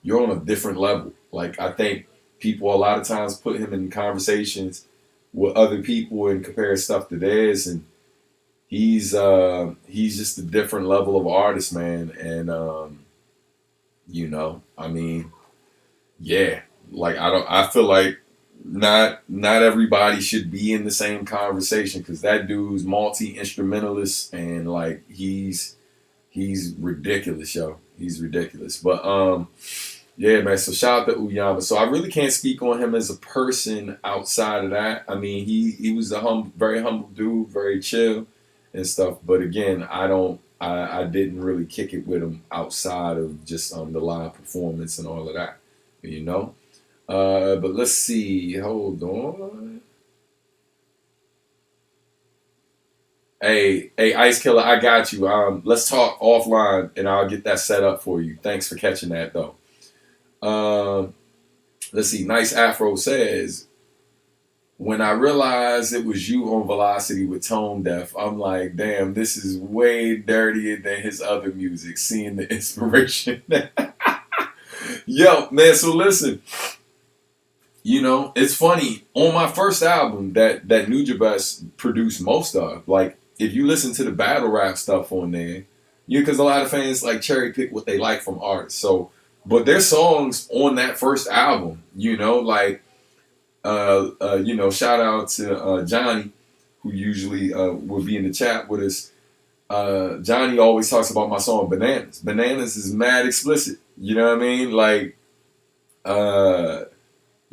level. Like I think people a lot of times put him in conversations with other people and compare stuff to theirs, and he's just a different level of artist, man. And I mean, yeah, like I feel like not everybody should be in the same conversation because that dude's multi-instrumentalist and like he's ridiculous, yo. He's ridiculous. But yeah, man. So shout out to Uyama. So I really can't speak on him as a person outside of that. I mean, he was a very humble dude, very chill. and stuff. But again, I didn't really kick it with him outside of just the live performance and all of that, you know. But let's see. Hold on. Hey, Ice Killer, I got you. Let's talk offline, and I'll get that set up for you. Thanks for catching that, though. Let's see. Nice Afro says, when I realized it was you on Velocity with Tone Deaf, I'm like, damn, this is way dirtier than his other music. Seeing the inspiration. Yo, man. So listen. You know, it's funny. On my first album that Nujabes produced most of, like, if you listen to the battle rap stuff on there, because a lot of fans like cherry pick what they like from artists. So, but there's songs on that first album, you know, like, shout out to Johnny, who usually will be in the chat with us. Johnny always talks about my song Bananas. Bananas is mad explicit. You know what I mean? Like,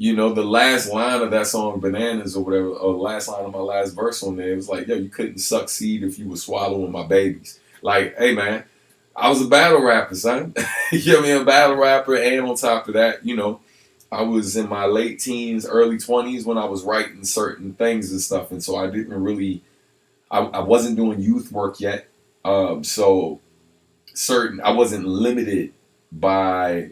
the last line of that song, Bananas or whatever, or the last line of my last verse on there, it was like, yo, you couldn't succeed if you were swallowing my babies. Like, hey, man, I was a battle rapper, son. You know what I mean? A battle rapper. And on top of that, I was in my late teens, early 20s when I was writing certain things and stuff. And so I didn't really, I wasn't doing youth work yet. I wasn't limited by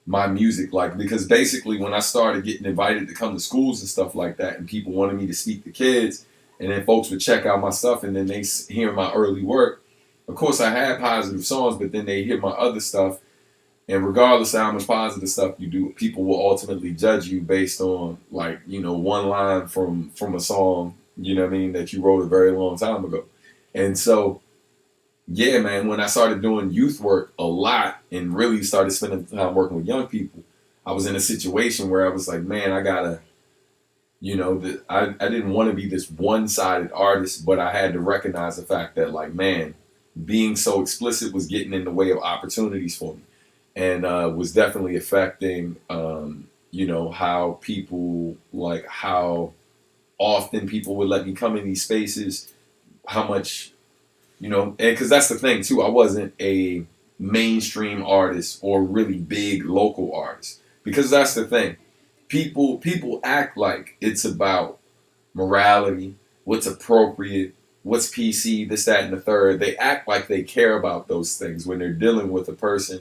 my music, like, because basically when I started getting invited to come to schools and stuff like that, and people wanted me to speak to kids, and then folks would check out my stuff, and then they hear my early work. Of course, I had positive songs, but then they hear my other stuff, and regardless of how much positive stuff you do, people will ultimately judge you based on, like, one line from a song, you know what I mean, that you wrote a very long time ago. And so, yeah, man, when I started doing youth work a lot and really started spending time working with young people, I was in a situation where I was like, man, I gotta, I didn't want to be this one-sided artist, but I had to recognize the fact that, like, man, being so explicit was getting in the way of opportunities for me, and was definitely affecting, how people, like, how often people would let me come in these spaces, how much, and because that's the thing too, I wasn't a mainstream artist or really big local artist, because that's the thing. People act like it's about morality, what's appropriate, what's PC, this, that, and the third. They act like they care about those things when they're dealing with a person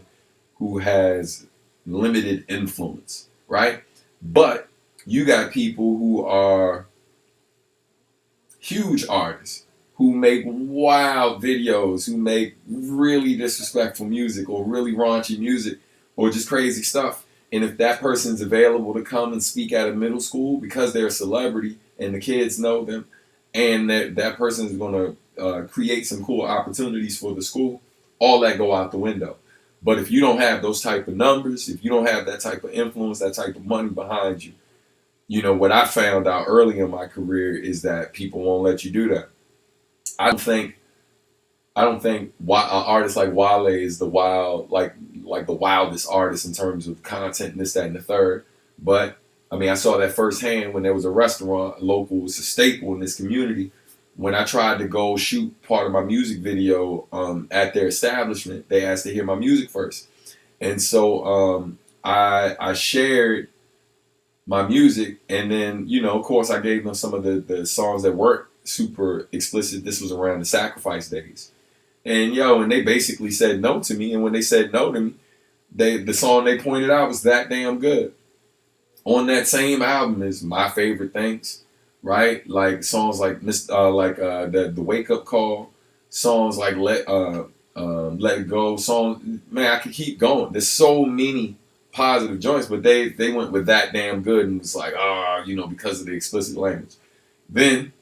who has limited influence, right? But you got people who are huge artists, who make wild videos, who make really disrespectful music or really raunchy music or just crazy stuff. And if that person's available to come and speak at a middle school because they're a celebrity and the kids know them, and that person is going to create some cool opportunities for the school, all that go out the window. But if you don't have those type of numbers, if you don't have that type of influence, that type of money behind you, what I found out early in my career is that people won't let you do that. I don't think an artist like Wale is the wildest artist in terms of content and this, that, and the third. But I mean, I saw that firsthand when there was a restaurant local, was a staple in this community. When I tried to go shoot part of my music video at their establishment, they asked to hear my music first, and so I shared my music, and then of course I gave them some of the songs that weren't super explicit. This was around the Sacrifice days, and they basically said no to me. And when they said no to me, the song they pointed out was That Damn Good. On that same album is My Favorite Things, right? Like songs like the Wake Up Call, songs like Let It Go, songs. Man, I could keep going. There's so many positive joints, but they went with That Damn Good, and it's like, because of the explicit language. Then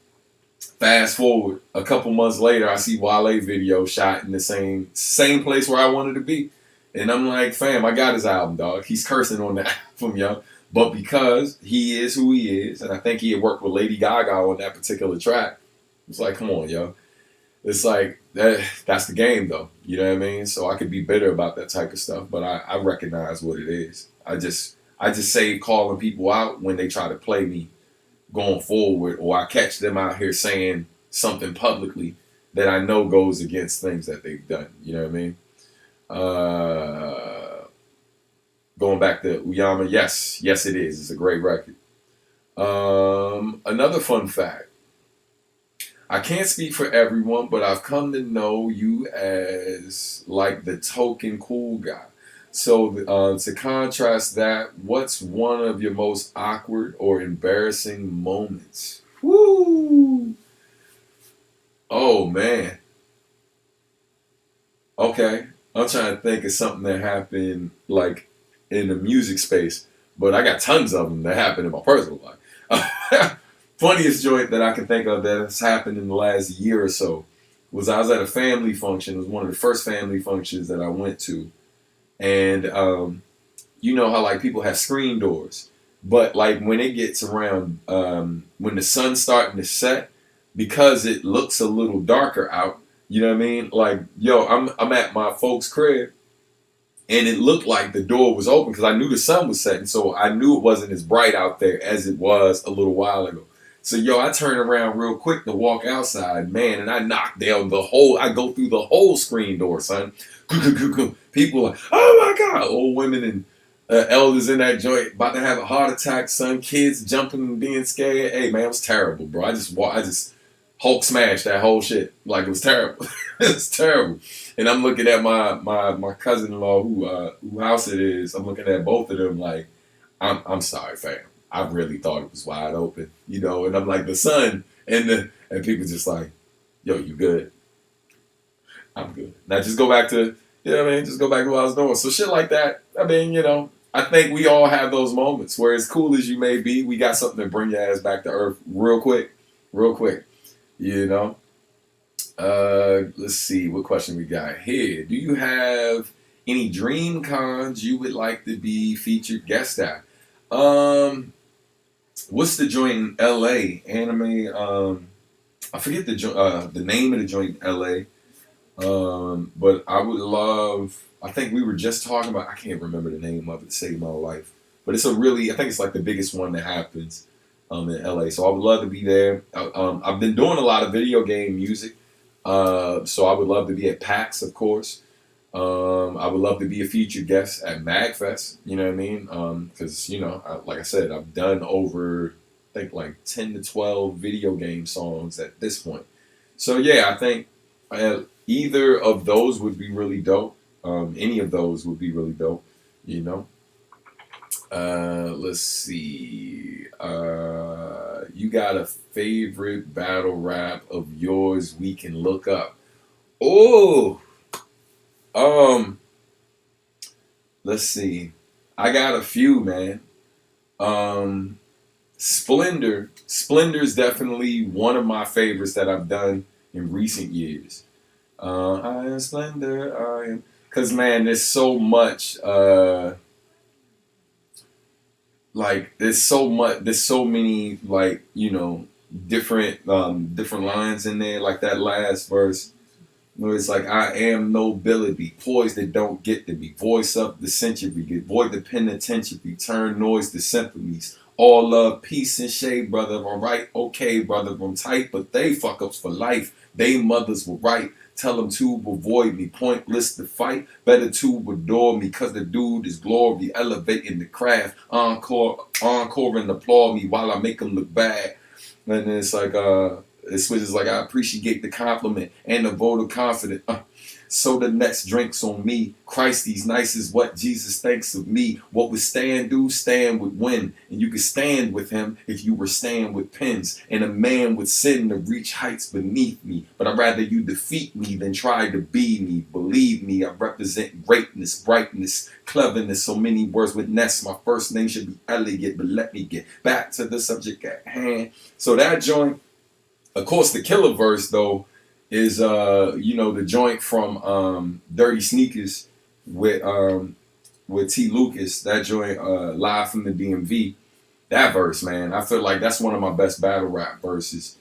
fast forward a couple months later, I see Wale video shot in the same place where I wanted to be. And I'm like, fam, I got his album, dog. He's cursing on the album, yo. But because he is who he is, and I think he had worked with Lady Gaga on that particular track, it's like, come on, yo. It's like, that's the game, though. You know what I mean? So I could be bitter about that type of stuff, but I recognize what it is. I just say calling people out when they try to play me going forward, or I catch them out here saying something publicly that I know goes against things that they've done. You know what I mean? Uh, Going back to Uyama, yes, yes, it is. It's a great record. Another fun fact. I can't speak for everyone, but I've come to know you as like the token cool guy. So to contrast that, what's one of your most awkward or embarrassing moments? Woo! Oh man. Okay. I'm trying to think of something that happened like in the music space, but I got tons of them that happened in my personal life. Funniest joint that I can think of that has happened in the last year or so was I was at a family function. It was one of the first family functions that I went to, and you know how like people have screen doors, but like when it gets around when the sun's starting to set, because it looks a little darker out. You know what I mean? Like, yo, I'm at my folks' crib, and it looked like the door was open because I knew the sun was setting, so I knew it wasn't as bright out there as it was a little while ago. So yo, I turn around real quick to walk outside, man, and I knock down the whole. I go through the whole screen door, son. People like, oh my god, old women and elders in that joint about to have a heart attack, son. Kids jumping and being scared. Hey man, it was terrible, bro. I just Hulk smashed that whole shit. Like it was terrible. It was terrible. And I'm looking at my cousin-in-law who house it is. I'm looking at both of them like, I'm sorry, fam. I really thought it was wide open, you know. And I'm like the sun and people just like, yo, you good? I'm good. Now just go back to just go back to what I was doing. So shit like that. I mean, you know, I think we all have those moments where as cool as you may be, we got something to bring your ass back to earth real quick, real quick. You know. Let's see what question we got here. Do you have any dream cons you would like to be featured guest at? What's the joint in LA? Anime. I forget the name of the joint in LA. But I would love. I think we were just talking about. I can't remember the name of it to save my life. But it's a really. I think it's like the biggest one that happens. In LA, so I would love to be there. I've been doing a lot of video game music. So I would love to be at PAX, of course. I would love to be a featured guest at MagFest. You know what I mean? Because like I said, I've done over I think like 10 to 12 video game songs at this point. So yeah, I think either of those would be really dope. Any of those would be really dope. You know. Let's see. You got a favorite battle rap of yours we can look up? Oh, let's see. I got a few, man. Splender's definitely one of my favorites that I've done in recent years. I am Splendor. I am, cause man, there's so much. Like there's so many like different lines in there, like that last verse where it's like I am nobility, poised that don't get to be, voice up the century, avoid the penitentiary, turn noise to symphonies, all love, peace and shade, brother. Alright, okay, brother, I'm tight, but they fuck ups for life. They mothers were right. Tell them to avoid me, pointless to fight. Better to adore me, cause the dude is glory, elevating the craft. Encore and applaud me while I make them look bad. And it's like, it switches like I appreciate the compliment and the vote of confidence. So the next drink's on me. Christ, these nice is what Jesus thinks of me. What would stand do, stand would win. And you could stand with him if you were staying with pens. And a man would sin to reach heights beneath me. But I'd rather you defeat me than try to be me. Believe me, I represent greatness, brightness, cleverness. So many words with nest. My first name should be Elliot, but let me get back to the subject at hand. So that joint, of course, the killer verse though, is the joint from Dirty Sneakers with T. Lucas, that joint live from the DMV. That verse, man, I feel like that's one of my best battle rap verses.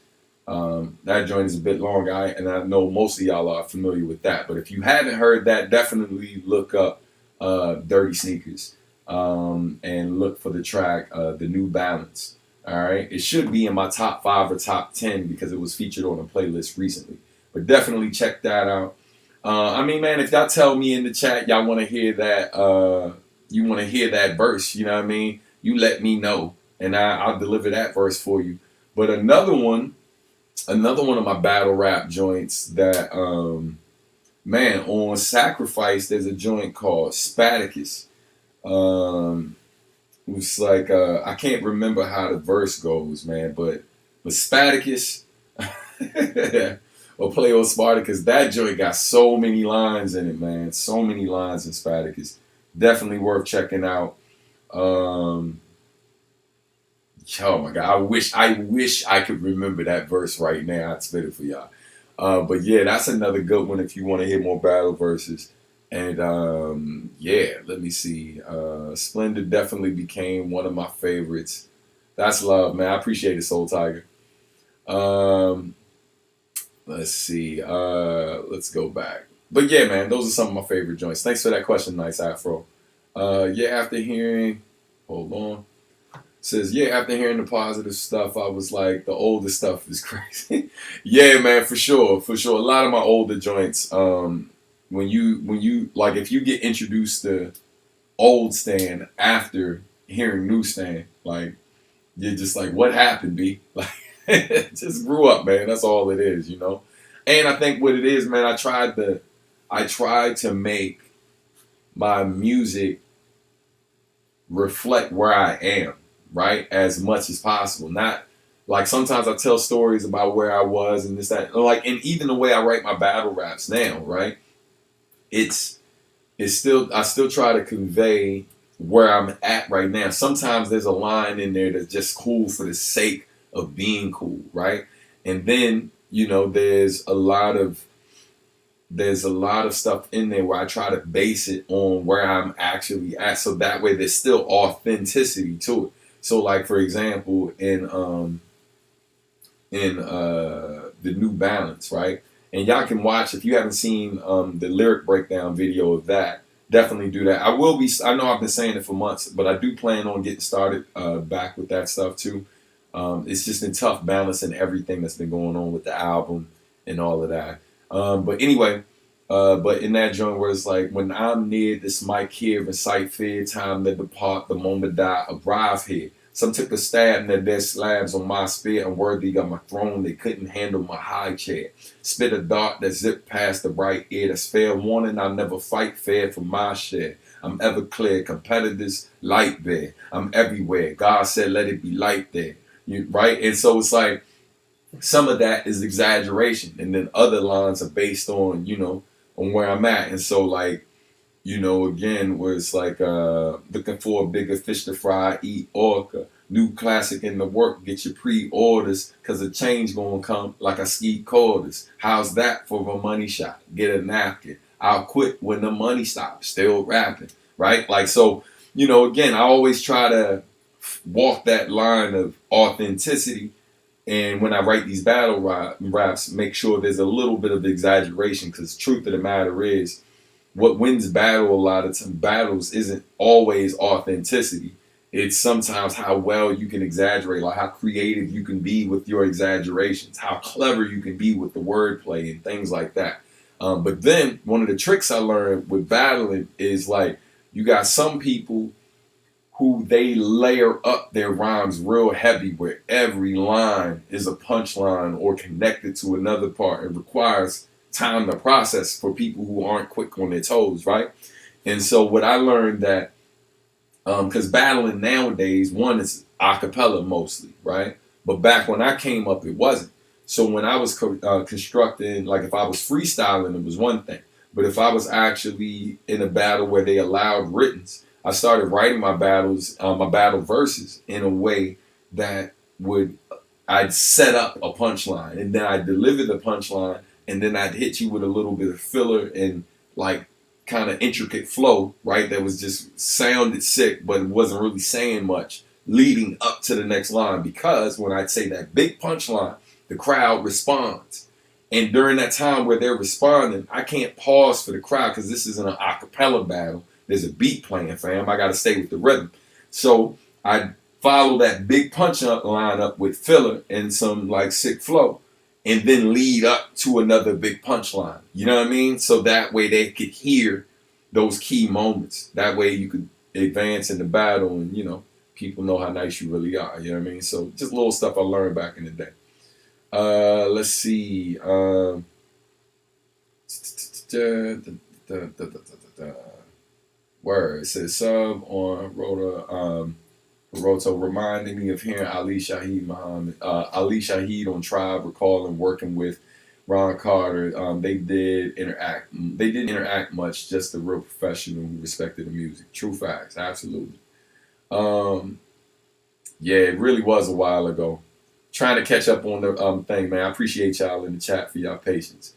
That joint is a bit long, and I know most of y'all are familiar with that. But if you haven't heard that, definitely look up Dirty Sneakers and look for the track The New Balance. All right, it should be in my top 5 or top 10 because it was featured on a playlist recently. But definitely check that out. I mean, man, if y'all tell me in the chat y'all want to hear that, you want to hear that verse, you know what I mean? You let me know, and I'll deliver that verse for you. But another one of my battle rap joints that, man, on Sacrifice, there's a joint called Spartacus. It's like, I can't remember how the verse goes, man, but Spartacus, or play on Spartacus, that joint got so many lines in it, man. So many lines in Spartacus. Definitely worth checking out. Oh my God, I wish I could remember that verse right now. I'd spit it for y'all. But yeah, that's another good one if you want to hear more battle verses. And yeah, let me see. Splendor definitely became one of my favorites. That's love, man. I appreciate it, Soul Tiger. Let's see. Let's go back. But yeah, man, those are some of my favorite joints. Thanks for that question, Nice Afro. Yeah, after hearing, hold on. Says, yeah, after hearing the positive stuff, I was like, the older stuff is crazy. Yeah, man, for sure. For sure. A lot of my older joints, when you like, if you get introduced to old Stan after hearing new Stan, like, you're just like, what happened, B? Like, just grew up, man. That's all it is, you know? And I think what it is, man, I tried to make my music reflect where I am, right? As much as possible. Not like sometimes I tell stories about where I was and this, that, like, and even the way I write my battle raps now, right? It's still, I still try to convey where I'm at right now. Sometimes there's a line in there that's just cool for the sake of being cool, right? And then, you know, there's a lot of stuff in there where I try to base it on where I'm actually at, so that way there's still authenticity to it. So, like, for example, in the New Balance, right? And y'all can watch, if you haven't seen the lyric breakdown video of that, definitely do that. I know I've been saying it for months, but I do plan on getting started back with that stuff too. It's just in tough balancing everything that's been going on with the album and all of that. But anyway, but in that joint where it's like, when I'm near this mic here, recite fear, time to depart, the moment I arrive here. Some took a stab in their dead slabs on my spear, unworthy of my throne, they couldn't handle my high chair. Spit a dart that zipped past the bright ear, that's fair warning, I'll never fight fair for my share. I'm ever clear, competitors, light there. I'm everywhere, God said let it be light there. Right? And so it's like, some of that is exaggeration, and then other lines are based on, you know, on where I'm at. And so, like, you know, again, where it's like, looking for a bigger fish to fry, eat orca. New classic in the work, get your pre-orders, cause a change gonna come like I ski quarters. How's that for a money shot? Get a napkin. I'll quit when the money stops, still rapping, right? Like, so, you know, again, I always try to walk that line of authenticity. And when I write these battle raps, make sure there's a little bit of exaggeration, because truth of the matter is, what wins battle a lot of battles isn't always authenticity. It's sometimes how well you can exaggerate, like how creative you can be with your exaggerations, how clever you can be with the wordplay and things like that. But then one of the tricks I learned with battling is, like, you got some people who they layer up their rhymes real heavy, where every line is a punchline or connected to another part. It requires time to process for people who aren't quick on their toes, right? And so what I learned that, because battling nowadays, one, is a cappella mostly, right? But back when I came up, it wasn't. So when I was constructing, like, if I was freestyling, it was one thing. But if I was actually in a battle where they allowed writtens, I started writing my battle verses in a way that I'd set up a punchline, and then I'd deliver the punchline, and then I'd hit you with a little bit of filler and, like, kind of intricate flow, right? That was just sounded sick, but it wasn't really saying much leading up to the next line, because when I'd say that big punchline, the crowd responds. And during that time where they're responding, I can't pause for the crowd, because this isn't an a cappella battle. There's a beat playing, fam. I got to stay with the rhythm. So I follow that big punch line up with filler and some, like, sick flow. and then lead up to another big punchline. You know what I mean? So that way they could hear those key moments. That way you could advance in the battle, and people know how nice you really are. You know what I mean? So just little stuff I learned back in the day. Let's see. Word. It says sub on Roto reminding me of hearing Ali Shaheed on Tribe, recalling working with Ron Carter. They didn't interact much, just a real professional who respected the music. True facts, absolutely. Yeah, it really was a while ago. Trying to catch up on the thing, man. I appreciate y'all in the chat for y'all patience.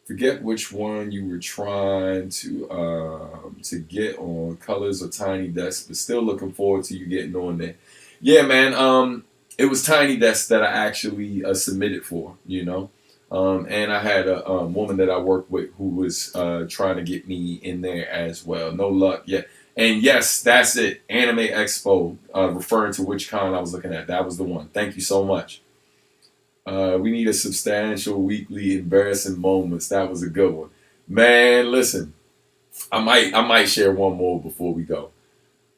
Forget which one you were trying to get on, Colors or Tiny Desk, but still looking forward to you getting on there. Yeah, man. It was Tiny Desk that I actually submitted for, and I had a woman that I worked with who was trying to get me in there as well. No luck yet. And yes, that's it. Anime Expo, referring to which con I was looking at. That was the one. Thank you so much. We need a substantial weekly embarrassing moments. That was a good one. Man, listen. I might share one more before we go.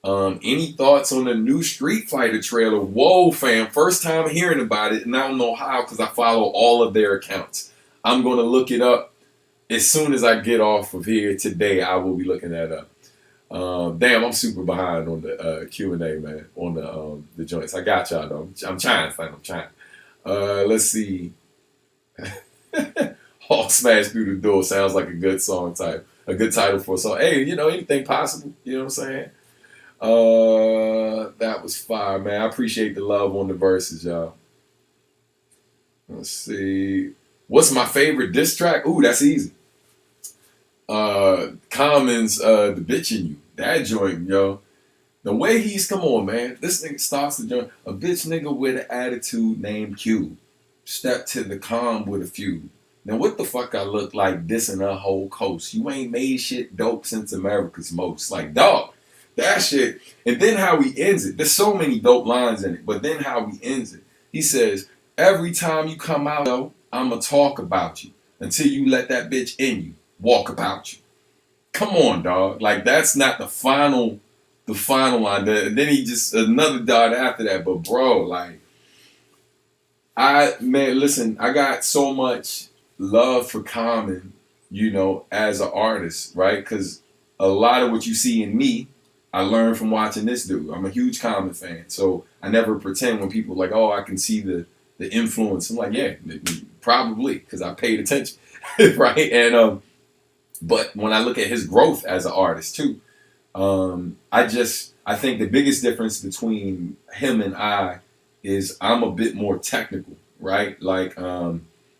Any thoughts on the new Street Fighter trailer? Whoa, fam. First time hearing about it, and I don't know how because I follow all of their accounts. I'm going to look it up as soon as I get off of here today. I will be looking that up. Damn, I'm super behind on the Q&A, man, on the joints. I got y'all, though. I'm trying, fam. I'm trying. Let's see. Hawk Smash Through the Door sounds like a good song type. A good title for a song. Hey, anything possible. You know what I'm saying? That was fire, man. I appreciate the love on the verses, y'all. Let's see. What's my favorite diss track? Ooh, that's easy. Common's The Bitch in You. That joint, yo. The way come on, man. This nigga starts the joint. A bitch nigga with an attitude named Q. Step to the calm with a feud. Now what the fuck I look like dissing a whole coast? You ain't made shit dope since America's most. Like, dog. That shit. And then how he ends it. There's so many dope lines in it. But then how he ends it. He says, every time you come out, though, I'ma talk about you. Until you let that bitch in you. Walk about you. Come on, dog. Like, that's not the final line. Then he just another dot after that. But bro, like, listen, I got so much love for Common, as an artist, right? Because a lot of what you see in me, I learned from watching this dude. I'm a huge Common fan, so I never pretend when people are like, oh, I can see the influence. I'm like, yeah, probably, because I paid attention, right? And but when I look at his growth as an artist too. I think the biggest difference between him and I is I'm a bit more technical, right? Like,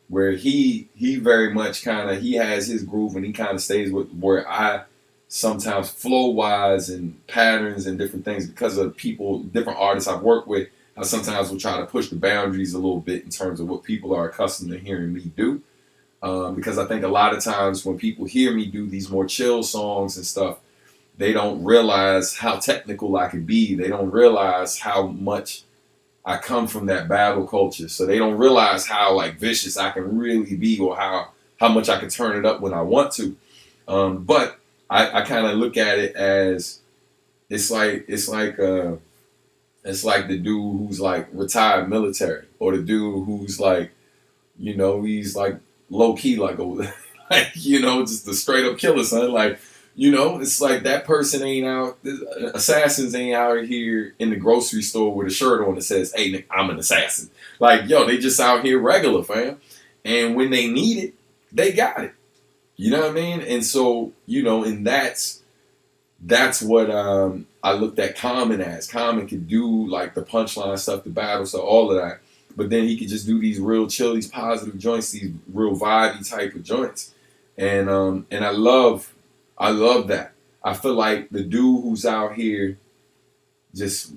where he very much he has his groove and he kind of stays with where I sometimes flow wise and patterns and different things because of different artists I've worked with. I sometimes will try to push the boundaries a little bit in terms of what people are accustomed to hearing me do. Because I think a lot of times when people hear me do these more chill songs and stuff, they don't realize how technical I can be. They don't realize how much I come from that battle culture. So they don't realize how vicious I can really be or how much I can turn it up when I want to. But I kind of look at it as it's like the dude who's retired military, or the dude who's he's low key just the straight up killer, son. It's like that person ain't out, assassins ain't out here in the grocery store with a shirt on that says, hey, Nick, I'm an assassin. They just out here regular, fam. And when they need it, they got it. You know what I mean? And so, and that's what I looked at Common as. Common could do the punchline stuff, the battle stuff, all of that. But then he could just do these real chill, these positive joints, these real vibey type of joints. And I love that. I feel like the dude who's out here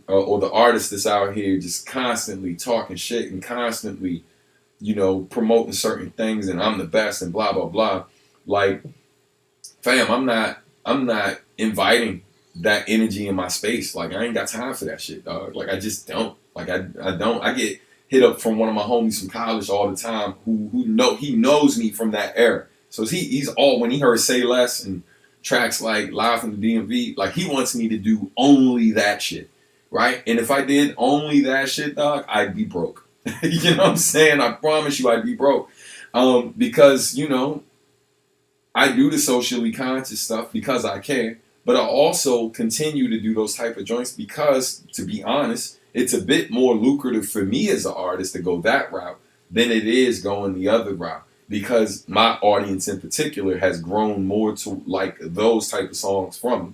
or the artist that's out here just constantly talking shit and constantly, promoting certain things and I'm the best and blah, blah, blah. Fam, I'm not inviting that energy in my space. I ain't got time for that shit, dog. I just don't. I don't. I get hit up from one of my homies from college all the time he knows me from that era. So he's all, when he heard Say Less and tracks like Live from the DMV, like he wants me to do only that shit, right? And if I did only that shit, dog, I'd be broke. You know what I'm saying? I promise you I'd be broke. Because, you know, I do the socially conscious stuff because I care, but I also continue to do those type of joints because, to be honest, it's a bit more lucrative for me as an artist to go that route than it is going the other route, because my audience in particular has grown more to like those type of songs from me.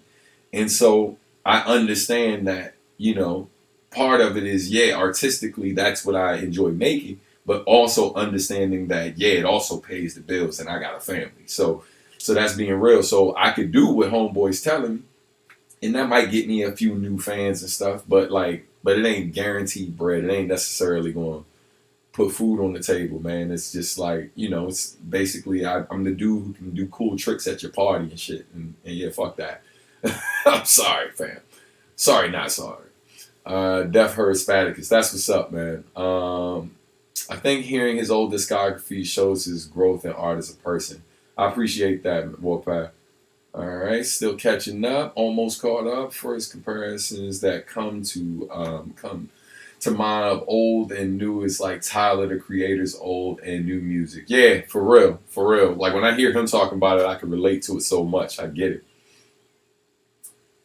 And so I understand that, you know, part of it is, yeah, artistically, that's what I enjoy making, but also understanding that, yeah, it also pays the bills and I got a family. So that's being real. So I could do what Homeboy's telling me, and that might get me a few new fans and stuff, but it ain't guaranteed bread. It ain't necessarily going to put food on the table, man. It's just like, you know, it's basically I'm the dude who can do cool tricks at your party and shit. And yeah, fuck that. I'm sorry, fam. Sorry, not sorry. Deaf Heard Spaticus. That's what's up, man. I think hearing his old discography shows his growth in art as a person. I appreciate that, Warpath. All right, still catching up, almost caught up. First comparisons that come to mind of old and new is like Tyler the Creator's old and new music. Yeah, for real, for real. Like when I hear him talking about it, I can relate to it so much. I get it.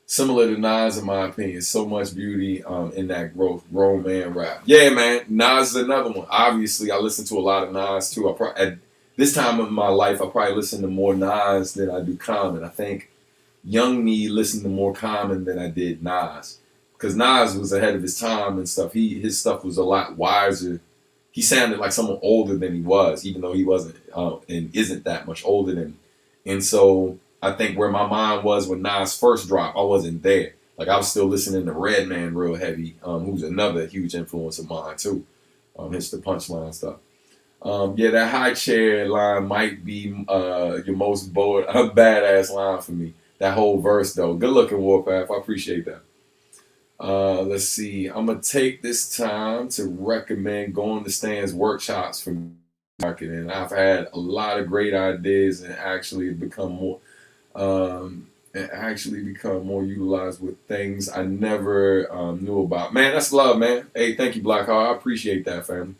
Similar to Nas, in my opinion, so much beauty in that growth, grown man rap. Yeah, man, Nas is another one. Obviously, I listen to a lot of Nas too. At this time of my life, I probably listen to more Nas than I do Common. I think young me listened to more Common than I did Nas, because Nas was ahead of his time and stuff. His stuff was a lot wiser. He sounded like someone older than he was, even though he wasn't and isn't that much older than me. And so I think where my mind was when Nas first dropped, I wasn't there. Like I was still listening to Redman real heavy, who's another huge influence of mine too. Hence the punchline stuff. Yeah, that high chair line might be your most badass line for me. That whole verse though. Good looking, Warpath. I appreciate that. Let's see. I'm gonna take this time to recommend going to Stan's workshops for marketing. I've had a lot of great ideas and actually become more utilized with things I never knew about. Man, that's love, man. Hey, thank you, Blackheart. I appreciate that, family.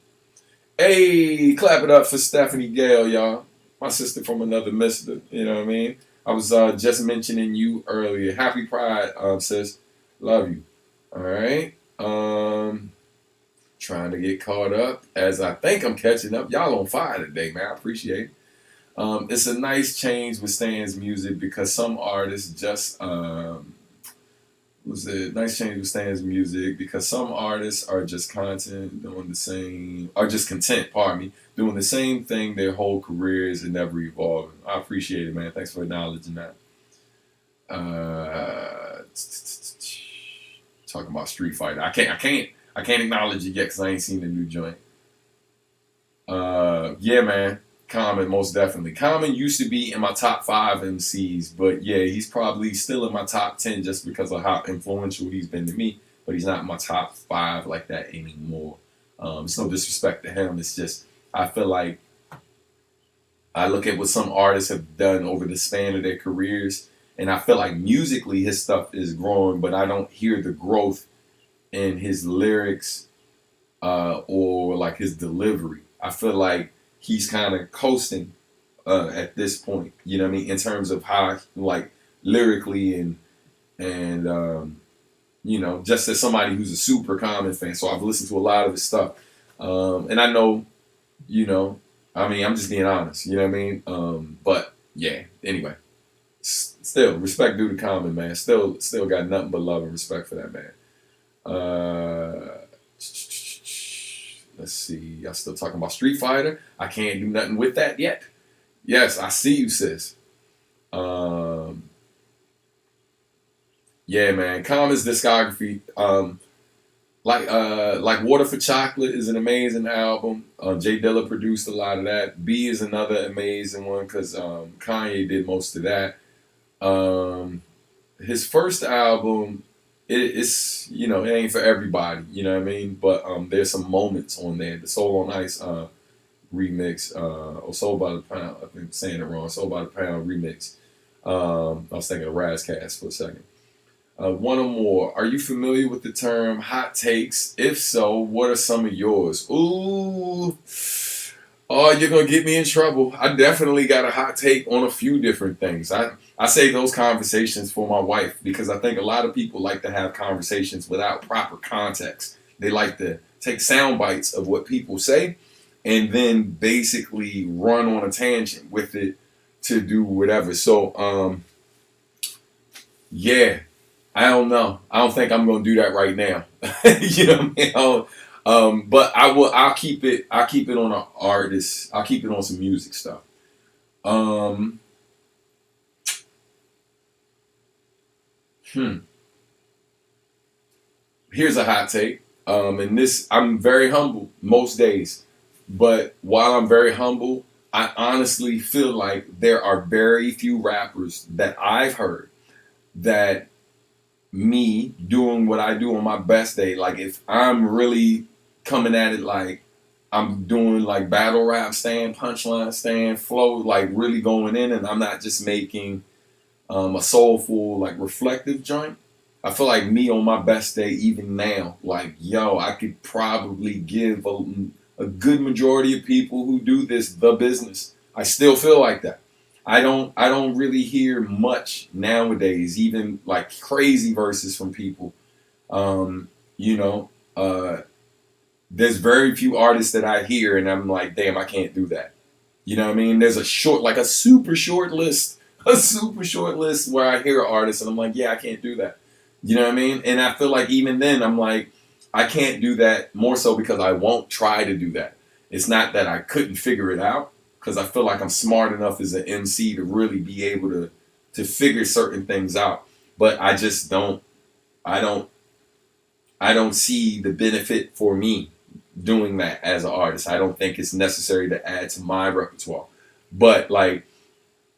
Hey, clap it up for Stephanie Gale, y'all. My sister from another mister. You know what I mean? I was just mentioning you earlier. Happy Pride, sis. Love you. All right. Trying to get caught up as I think I'm catching up. Y'all on fire today, man. I appreciate it. It's a nice change with Stan's music because some artists just some artists are just content, pardon me, doing the same thing their whole careers and never evolving. I appreciate it, man. Thanks for acknowledging that. Talking about Street Fighter. I can't acknowledge it yet because I ain't seen the new joint. Yeah, man. Common, most definitely. Common used to be in my top 5 MCs, but yeah, he's probably still in my top 10 just because of how influential he's been to me, but he's not in my top 5 like that anymore. It's no disrespect to him. It's just, I feel like I look at what some artists have done over the span of their careers, and I feel like musically his stuff is growing, but I don't hear the growth in his lyrics or like his delivery. I feel like he's kind of coasting at this point, you know what I mean, in terms of how, like, lyrically and you know, just as somebody who's a super Common fan, so I've listened to a lot of his stuff, and I know, you know, I mean, I'm just being honest, you know what I mean, but yeah, anyway, still respect due to Common, man. Still got nothing but love and respect for that man. Let's see. Y'all still talking about Street Fighter? I can't do nothing with that yet. Yes, I see you, sis. Yeah, man. Common's discography, like Water for Chocolate is an amazing album. Jay Dilla produced a lot of that. B is another amazing one because Kanye did most of that. His first album it's it ain't for everybody. You know what I mean? But there's some moments on there. The Soul on Ice remix, or Soul by the Pound. I think I'm saying it wrong. Soul by the Pound remix. I was thinking of Razzcast for a second. One or more. Are you familiar with the term hot takes? If so, what are some of yours? Ooh. Oh, you're going to get me in trouble. I definitely got a hot take on a few different things. I save those conversations for my wife because I think a lot of people like to have conversations without proper context. They like to take sound bites of what people say and then basically run on a tangent with it to do whatever. So, yeah, I don't know. I don't think I'm going to do that right now. You know what I mean? But I will. I'll keep it. I'll keep it on an artist. I'll keep it on some music stuff. Um, hmm. Here's a hot take. And this, I'm very humble most days. But while I'm very humble, I honestly feel like there are very few rappers that I've heard that me doing what I do on my best day, like if I'm really coming at it like I'm doing like battle rap stand, punchline stand, flow, like really going in, and I'm not just making a soulful, like reflective joint. I feel like me on my best day, even now, like yo, I could probably give a good majority of people who do this the business. I still feel like that. I don't really hear much nowadays, even like crazy verses from people. Um, you know, there's very few artists that I hear and I'm like, damn, I can't do that. You know what I mean? There's a short, like a super short list, a super short list where I hear an artist and I'm like, yeah, I can't do that. You know what I mean? And I feel like even then I'm like, I can't do that more so because I won't try to do that. It's not that I couldn't figure it out because I feel like I'm smart enough as an MC to really be able to figure certain things out. But I just don't I don't I don't see the benefit for me doing that as an artist. I don't think it's necessary to add to my repertoire. But like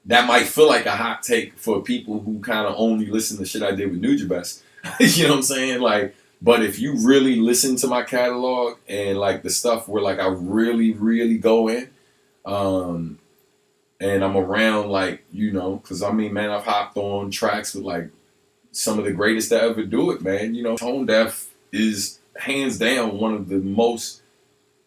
that might feel like a hot take for people who kind of only listen to shit I did with Nujabes. You know what I'm saying? Like, but if you really listen to my catalog and like the stuff where like I really, really go in, um, and I'm around like, because I mean, man, I've hopped on tracks with like some of the greatest to ever do it, man. Tone Deaf is hands down one of the most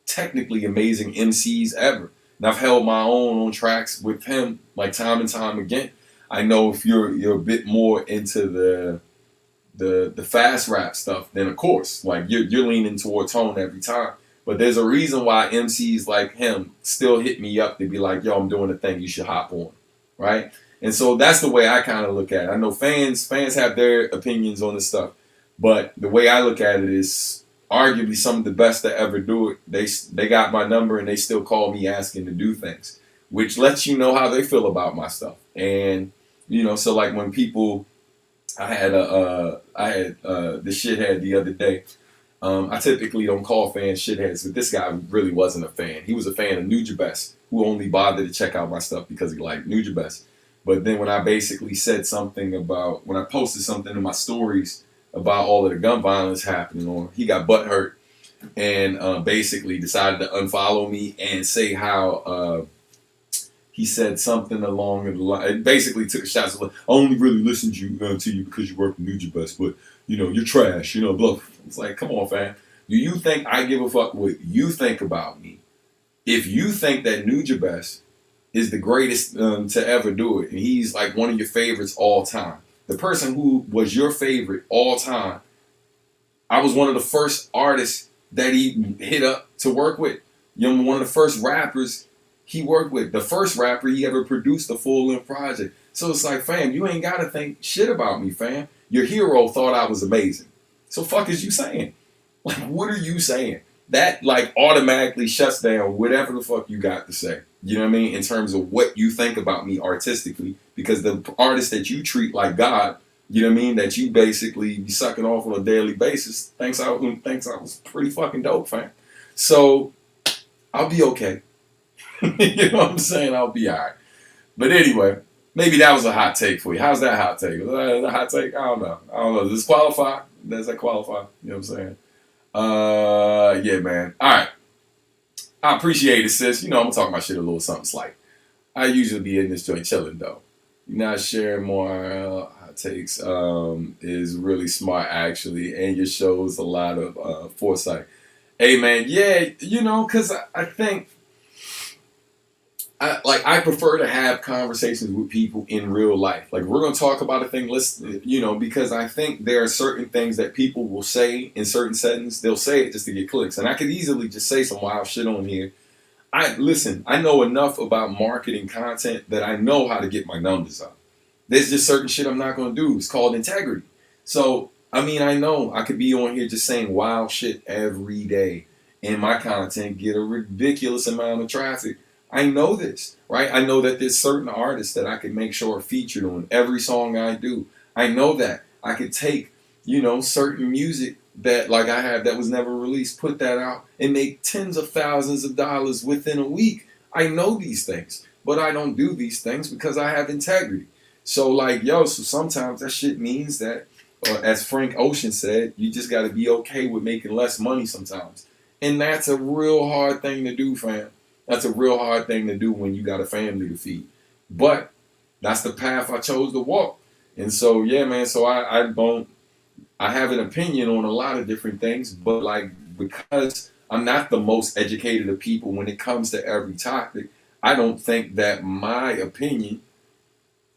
technically amazing MCs ever. And I've held my own on tracks with him like time and time again. I know if you're a bit more into the fast rap stuff, then of course, like you're leaning toward Tone every time. But there's a reason why MCs like him still hit me up to be like, yo, I'm doing a thing, you should hop on. Right? And so that's the way I kind of look at it. I know fans have their opinions on this stuff, but the way I look at it is arguably some of the best to ever do it. They got my number and they still call me asking to do things, which lets you know how they feel about my stuff. And so like when people, I had the shithead the other day. I typically don't call fans shitheads, but this guy really wasn't a fan. He was a fan of Nujabes, who only bothered to check out my stuff because he liked Nujabes. But then when I basically said something about, when I posted something in my stories about all of the gun violence happening, or he got butthurt and basically decided to unfollow me and say how he said something along the line. It basically took a shot. So like, I only really listened to you because you work with Nujabes, but you're trash. Blah. It's like, come on, fam. Do you think I give a fuck what you think about me? If you think that Nujabes is the greatest to ever do it, and he's like one of your favorites all time, the person who was your favorite all time, I was one of the first artists that he hit up to work with. One of the first rappers he worked with, the first rapper he ever produced a full-length project. So it's like, fam, you ain't gotta think shit about me, fam. Your hero thought I was amazing. So fuck is you saying? Like, what are you saying? That like automatically shuts down whatever the fuck you got to say. You know what I mean? In terms of what you think about me artistically, because the artist that you treat like God, you know what I mean, that you basically be sucking off on a daily basis, thinks I was pretty fucking dope, fam. So I'll be okay. You know what I'm saying? I'll be alright. But anyway, maybe that was a hot take for you. How's that hot take? Was that a hot take? I don't know. Does this qualify? Does that qualify? You know what I'm saying? Yeah, man. All right. I appreciate it, sis. You know, I'm gonna talk my shit a little something slight. I usually be in this joint chilling though. You're not sharing more hot takes. Is really smart actually, and your shows a lot of foresight. Hey man, yeah, you know, cause I think I prefer to have conversations with people in real life. Like we're gonna talk about a thing, let's you know, because I think there are certain things that people will say in certain settings. They'll say it just to get clicks, and I could easily just say some wild shit on here. I listen. I know enough about marketing content that I know how to get my numbers up. There's just certain shit I'm not gonna do. It's called integrity. So I mean, I know I could be on here just saying wild shit every day, and my content get a ridiculous amount of traffic. I know this, right? I know that there's certain artists that I can make sure are featured on every song I do. I know that I could take, you know, certain music that like I have that was never released, put that out and make tens of thousands of dollars within a week. I know these things, but I don't do these things because I have integrity. So like, yo, so sometimes that shit means that, as Frank Ocean said, you just got to be okay with making less money sometimes. And that's a real hard thing to do, fam. That's a real hard thing to do when you got a family to feed. But that's the path I chose to walk. And so, yeah, man, so I have an opinion on a lot of different things, but like because I'm not the most educated of people when it comes to every topic, I don't think that my opinion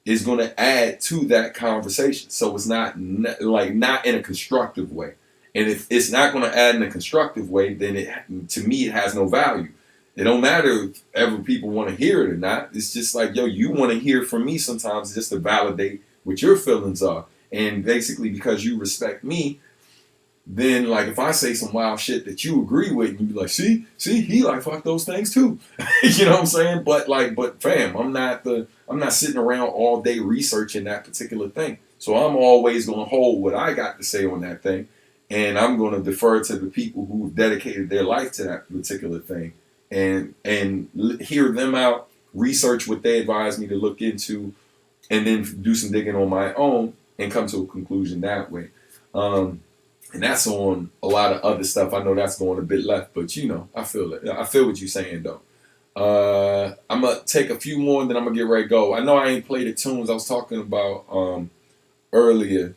is going to add to that conversation. So it's not not in a constructive way. And if it's not going to add in a constructive way, then to me it has no value. It don't matter if ever people want to hear it or not. It's just like, yo, you want to hear from me sometimes just to validate what your feelings are. And basically because you respect me, then like if I say some wild shit that you agree with, and you be like, see, he like fuck those things too. You know what I'm saying? But fam, I'm not sitting around all day researching that particular thing. So I'm always gonna hold what I got to say on that thing, and I'm gonna defer to the people who've dedicated their life to that particular thing, and hear them out, research what they advise me to look into, and then do some digging on my own and come to a conclusion that way. And that's on a lot of other stuff. I know that's going a bit left, but you know, I feel it. I feel what you're saying though. I'm gonna take a few more and then I'm gonna get ready to go. I know I ain't played the tunes I was talking about earlier,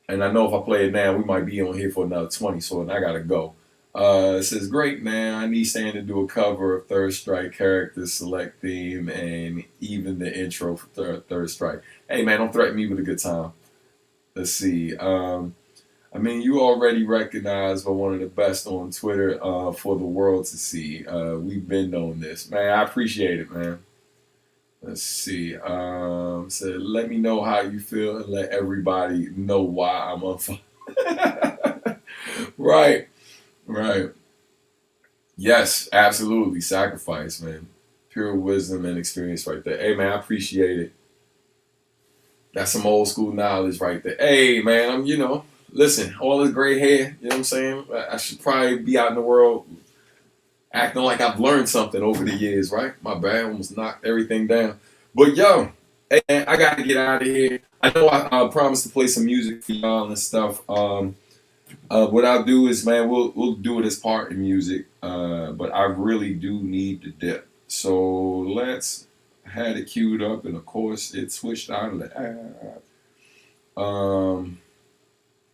and I know if I play it now, we might be on here for another 20. So I gotta go. It says, great man, I need Stan to do a cover of Third Strike characters, select theme, and even the intro for Third Strike. Hey man, don't threaten me with a good time. Let's see. I mean, you already recognized by one of the best on Twitter for the world to see. We've been on this, man. I appreciate it, man. Let's see. So let me know how you feel and let everybody know why I'm on fire. Right, right. Yes, absolutely. Sacrifice, man. Pure wisdom and experience right there. Hey, man, I appreciate it. That's some old school knowledge right there. Hey, man, listen, all this gray hair, you know what I'm saying? I should probably be out in the world acting like I've learned something over the years, right? My bad, almost knocked everything down. But yo, hey, man, I got to get out of here. I know I promised to play some music for y'all and stuff. What I'll do is, man, we'll do it as part of music. But I really do need to dip. So let's had it queued up, and of course it switched out of the app.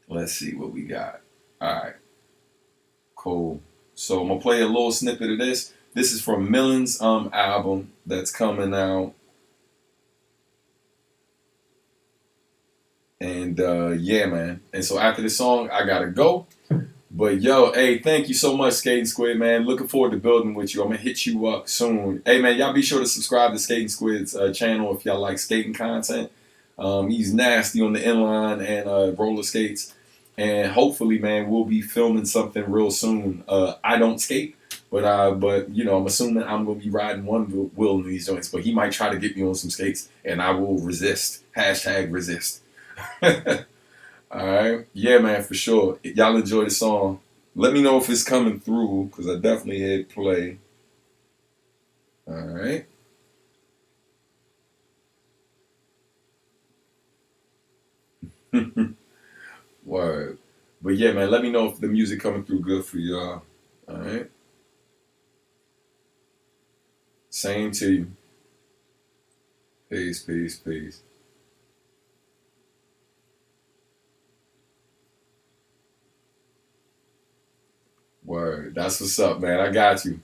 Let's see what we got. All right, cool. So I'm gonna play a little snippet of this. This is from Millen's album that's coming out, and yeah, man. And so after this song, I gotta go. But yo, hey, thank you so much, Skating Squid, man. Looking forward to building with you. I'm gonna hit you up soon. Hey, man, y'all be sure to subscribe to Skating Squid's channel if y'all like skating content. He's nasty on the inline and roller skates. And hopefully, man, we'll be filming something real soon. I don't skate, but you know, I'm assuming I'm gonna be riding one wheel in these joints. But he might try to get me on some skates, and I will resist. Hashtag resist. All right, yeah, man, for sure. Y'all enjoy the song. Let me know if it's coming through, because I definitely hit play. All right. Word. But yeah, man, let me know if the music coming through good for y'all. All right. Same to you. Peace, peace, peace. Word. That's what's up, man. I got you.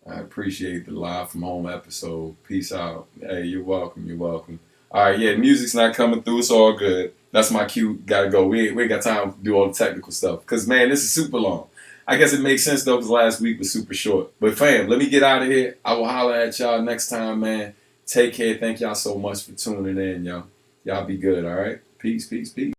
I appreciate the live from home episode. Peace out. Hey, you're welcome. You're welcome. All right, yeah, music's not coming through. It's all good. That's my cue. Gotta go. We ain't got time to do all the technical stuff. Cause man, this is super long. I guess it makes sense though, cause last week was super short. But fam, let me get out of here. I will holler at y'all next time, man. Take care. Thank y'all so much for tuning in, y'all. Y'all be good. All right. Peace, peace, peace.